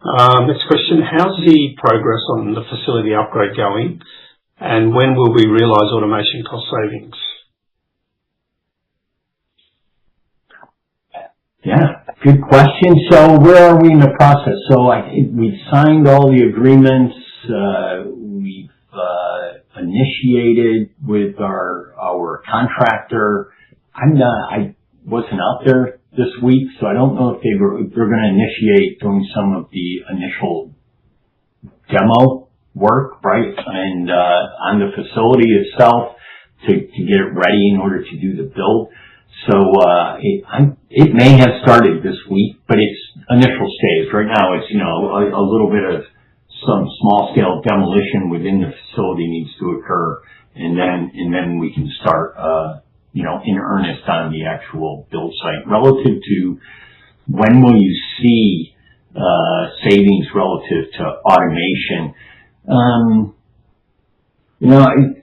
Next question. How's the progress on the facility upgrade going, and when will we realise automation cost savings? Yeah, good question. So where are we in the process? So we've signed all the agreements. We've initiated with our contractor. I wasn't out there this week, so I don't know if they're going to initiate doing some of the initial demo work, right, and on the facility itself to get it ready in order to do the build. So it may have started this week, but it's initial stage. Right now it's, a little bit of some small scale demolition within the facility needs to occur, and then we can start in earnest on the actual build site. Relative to when will you see savings relative to automation?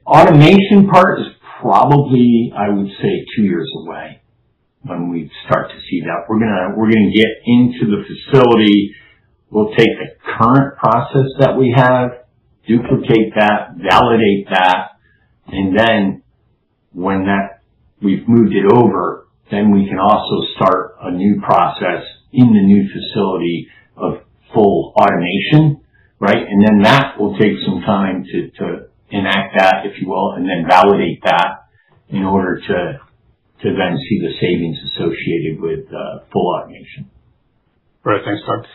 Automation part is probably, I would say, 2 years away when we start to see that. We're gonna get into the facility. We'll take the current process that we have, duplicate that, validate that, and then when we've moved it over, then we can also start a new process in the new facility of full automation, right? And then that will take some time to enact that, if you will, and then validate that in order to then see the savings associated with full automation. Right, thanks, Doug.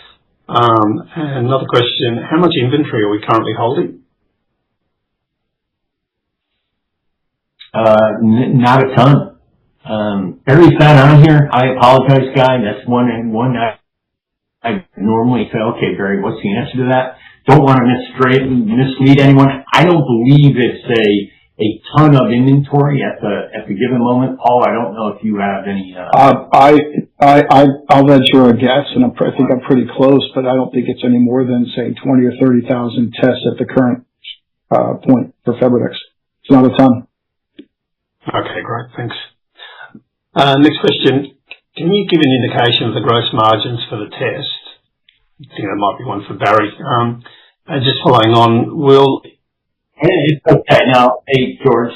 And another question, how much inventory are we currently holding? Not a ton. Barry's not on here. I apologize, Guy. That's one I normally say, okay, Barry, what's the answer to that? Don't want to mislead anyone. I don't believe it's a ton of inventory at the given moment. Paul, I don't know if you have any. I'll venture a guess, and I think I'm pretty close, but I don't think it's any more than say 20 or 30,000 tests at the current point for FebriDx. It's not a ton. Okay, great, thanks. Next question. Can you give an indication of the gross margins for the test? I think that might be one for Barry. Just following on, will... It's okay. Now, hey, George,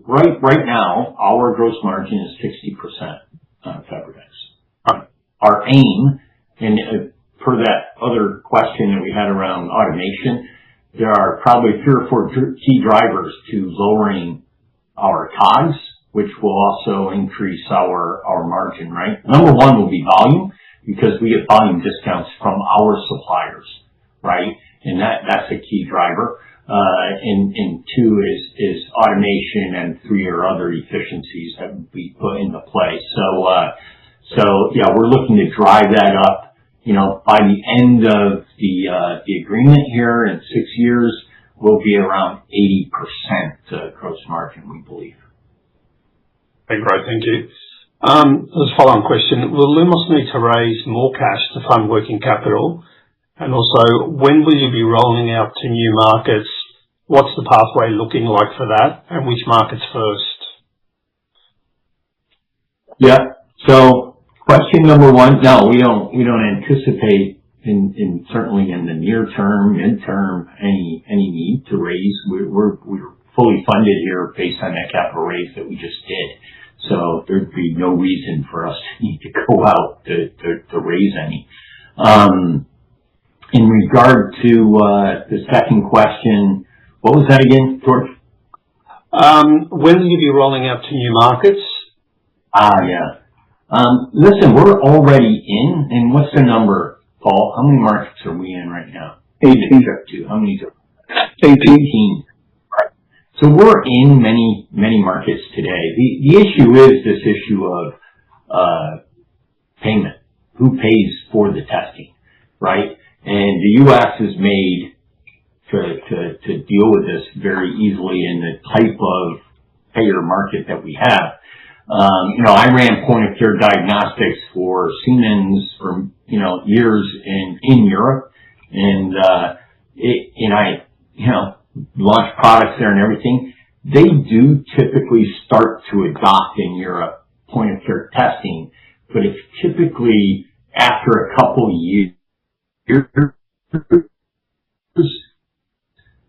right now, our gross margin is 60% on FebriDex. Our aim, and per that other question that we had around automation, there are probably 3 or 4 key drivers to lowering our COGS, which will also increase our margin, right? Number 1 will be volume, because we get volume discounts from our suppliers, right? And that's a key driver. And 2 is automation, and 3 are other efficiencies that we put into play. So yeah, we're looking to drive that up. You know, by the end of the agreement here in 6 years, we'll be around 80% gross margin, we believe. Okay, great, thank you. As a follow-on question, will Lumos need to raise more cash to fund working capital? And also, when will you be rolling out to new markets? What's the pathway looking like for that, and which markets first? Yeah. So, question number 1, no, we don't anticipate in certainly in the near term, midterm, any need to raise. We're fully funded here based on that capital raise that we just did. So there'd be no reason for us to need to go out to raise any. In regard to the second question, what was that again, George? When will you be rolling out to new markets? Yeah. Listen, we're already in, and what's the number, Paul? How many markets are we in right now? 18. How many? 18. Right. So we're in many markets today. The issue is this issue of payment. Who pays for the testing, right? And the U.S. is made to deal with this very easily in the type of payer market that we have. You know, I ran point of care diagnostics for Siemens for, years in Europe, and I, launched products there and everything. They do typically start to adopt in Europe point of care testing, but it's typically after a couple years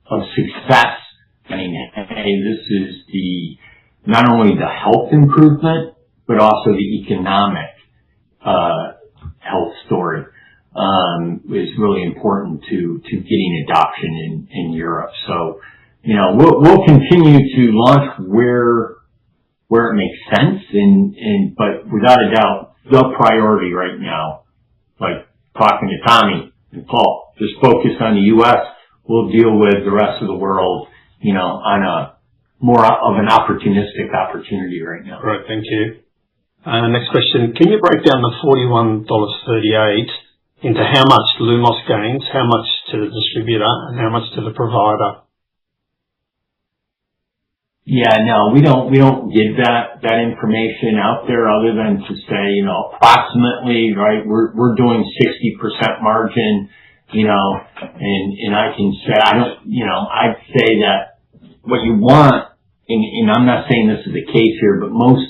of success. I mean, hey, this is not only the health improvement, but also the economic health story is really important to getting adoption in Europe. So, we'll continue to launch where it makes sense, but without a doubt, the priority right now, like talking to Tommy and Paul, just focus on the U.S. We'll deal with the rest of the world, on a more of an opportunistic opportunity right now. Right, thank you. Next question. Can you break down the $41.38 into how much Lumos gains, how much to the distributor, and how much to the provider? Yeah, no, we don't give that information out there other than to say, approximately, right, we're doing 60% margin, and I can say, I'd say that what you want, and I'm not saying this is the case here, but most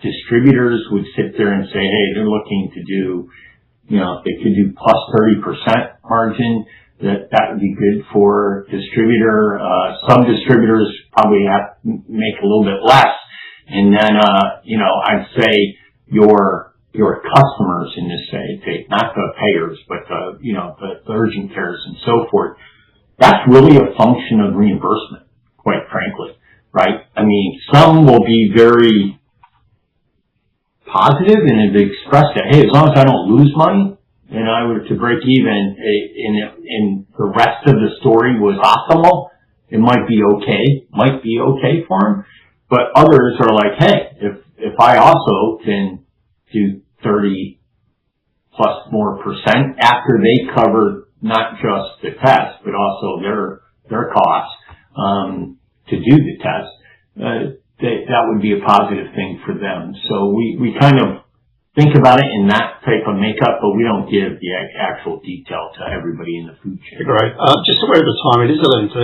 distributors would sit there and say, hey, they're looking to do, if they could do plus 30% margin, that would be good for distributor. Some distributors probably have to make a little bit less. And then, I'd say your customers in this case, not the payers, but the urgent cares and so forth. That's really a function of reimbursement, quite frankly, right? I mean, some will be very positive and have expressed that, hey, as long as I don't lose money, and I were to break even, and the rest of the story was optimal, it might be okay for them. But others are like, hey, if I also can do 30 plus more percent after they cover not just the test, but also their costs to do the test, that would be a positive thing for them. So we kind of think about it in that type of makeup, but we don't give the actual detail to everybody in the food chain. Great. Just aware of the time, it is 11:30.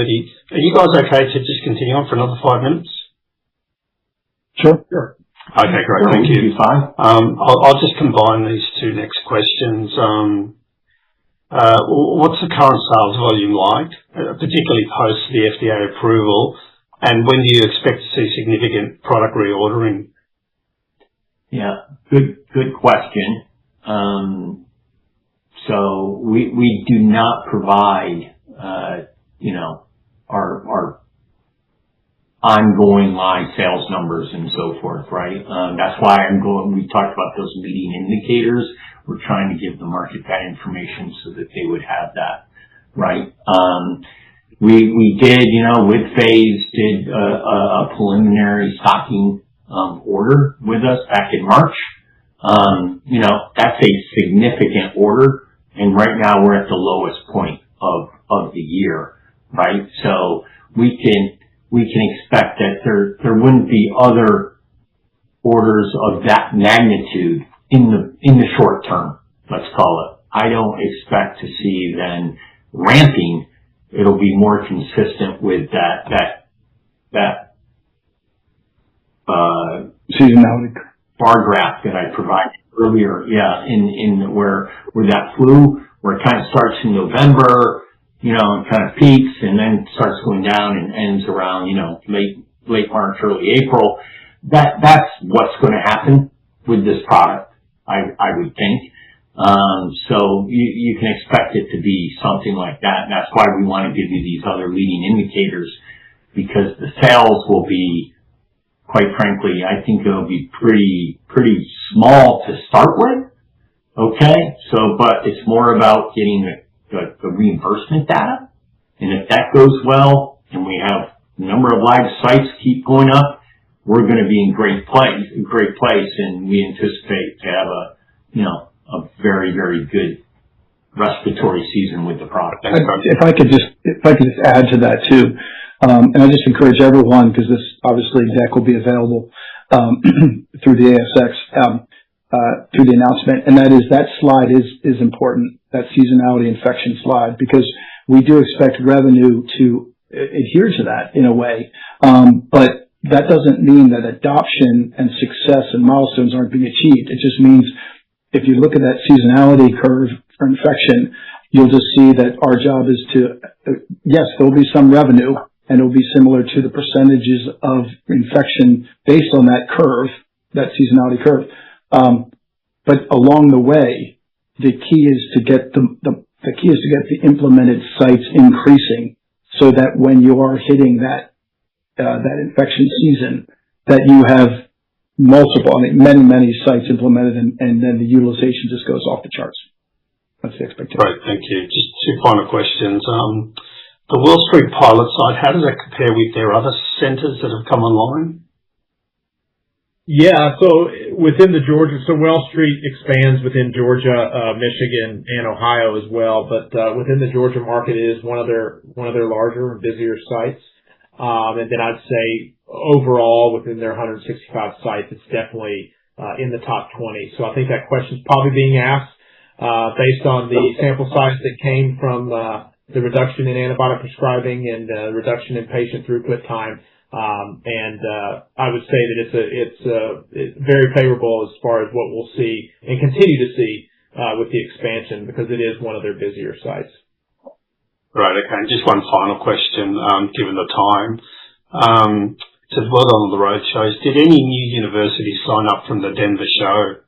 Are you guys okay to just continue on for another 5 minutes? Sure. Okay, great. Thank you. I'll just combine these two next questions. What's the current sales volume like, particularly post the FDA approval, and when do you expect to see significant product reordering? Yeah, good question. So we do not provide, our ongoing live sales numbers and so forth, right? That's why we talked about those leading indicators. We're trying to give the market that information so that they would have that, right? We did, with Phase, did a preliminary stocking order with us back in March. That's a significant order, and right now we're at the lowest point of the year, right? So we can expect that there wouldn't be other orders of that magnitude in the short term, let's call it. I don't expect to see then ramping. It'll be more consistent with that seasonality bar graph that I provided earlier. Yeah, in where that flu, where it kind of starts in November, and kind of peaks and then starts going down and ends around, late March, early April. That's what's going to happen with this product, I would think. So you can expect it to be something like that. And that's why we want to give you these other leading indicators, because the sales will be, quite frankly, I think it'll be pretty small to start with. Okay. So, but it's more about getting the reimbursement data. And if that goes well and we have the number of live sites keep going up, we're going to be in great place. And we anticipate to have a very, very good respiratory season with the product. If I could just add to that too. And I just encourage everyone, because this obviously deck will be available, through the ASX, through the announcement. And that slide is important, that seasonality infection slide, because we do expect revenue to adhere to that in a way. But that doesn't mean that adoption and success and milestones aren't being achieved. It just means if you look at that seasonality curve for infection, you'll just see that our job is to, yes, there'll be some revenue, and it'll be similar to the percentages of infection based on that curve, that seasonality curve. But along the way, the key is to get the implemented sites increasing, so that when you are hitting that infection season, that you have many sites implemented, and then the utilization just goes off the charts. That's the expectation. Right, thank you. Just two final questions. The Wall Street pilot site, how does that compare with their other centers that have come online? Yeah, so within the Georgia, Wall Street expands within Georgia, Michigan, and Ohio as well. But within the Georgia market, it is one of their larger and busier sites. And then I'd say overall within their 165 sites, it's definitely in the top 20. So I think that question's probably being asked based on the sample size that came from the reduction in antibiotic prescribing and reduction in patient throughput time. And I would say that it's very favorable as far as what we'll see and continue to see with the expansion, because it is one of their busier sites. Right, okay. Just one final question, given the time. It says, well done on the road shows. Did any new universities sign up from the Denver show?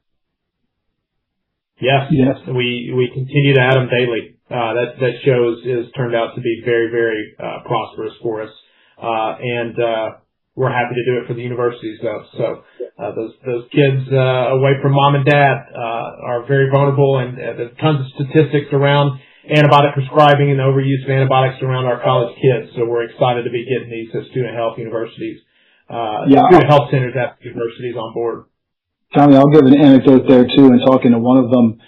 Yes. We continue to add them daily. That show has turned out to be very, very prosperous for us. And we're happy to do it for the universities though. So those kids away from mom and dad are very vulnerable, and there's tons of statistics around antibiotic prescribing and overuse of antibiotics around our college kids. So we're excited to be getting these student health universities, student health centers at universities on board. Tommy, I'll give an anecdote there too. And talking to one of them,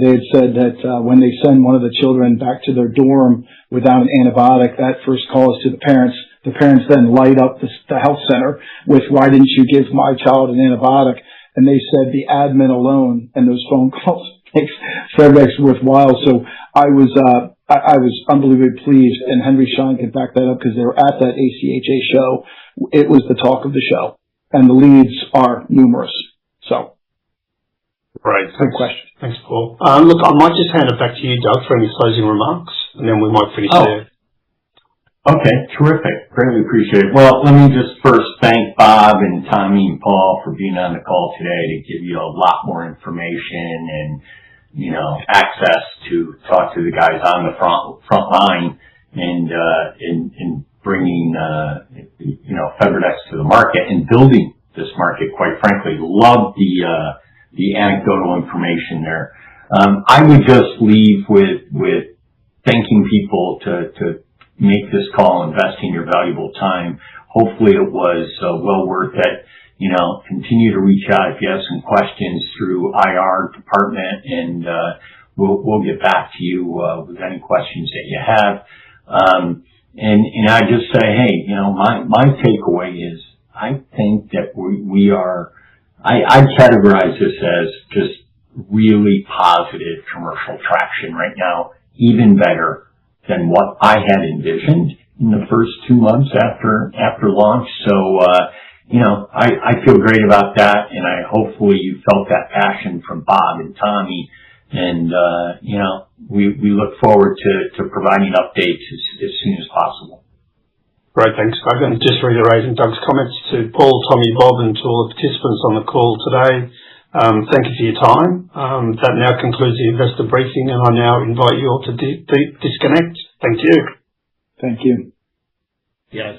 they had said that when they send one of the children back to their dorm without an antibiotic, that first call is to the parents. The parents then light up the health center with, why didn't you give my child an antibiotic? And they said the admin alone and those phone calls makes FedEx worthwhile. So I was unbelievably pleased, and Henry Schein can back that up, because they were at that ACHA show. It was the talk of the show, and the leads are numerous. So Great. Good question. Thanks, Paul. Look, I might just hand it back to you, Doug, for any closing remarks, and then we might finish there. Okay, terrific. Greatly appreciate it. Well, let me just first thank Bob and Tommy and Paul for being on the call today to give you a lot more information and, access to talk to the guys on the front line and bringing, FebriDex to the market and building this market, quite frankly. Love the anecdotal information there. I would just leave with thanking people to make this call, investing your valuable time. Hopefully it was well worth it. Continue to reach out if you have some questions through IR department, and we'll get back to you with any questions that you have. And I just say, hey, my takeaway is I think that we are. I'd categorize this as just really positive commercial traction right now, even better than what I had envisioned in the first 2 months after launch. So, I feel great about that, and hopefully you felt that passion from Bob and Tommy, and, we look forward to providing updates as soon as possible. Great, thanks, Doug. And just reiterating Doug's comments to Paul, Tommy, Bob, and to all the participants on the call today, thank you for your time. That now concludes the investor briefing, and I now invite you all to disconnect. Thank you. Thank you. Yes.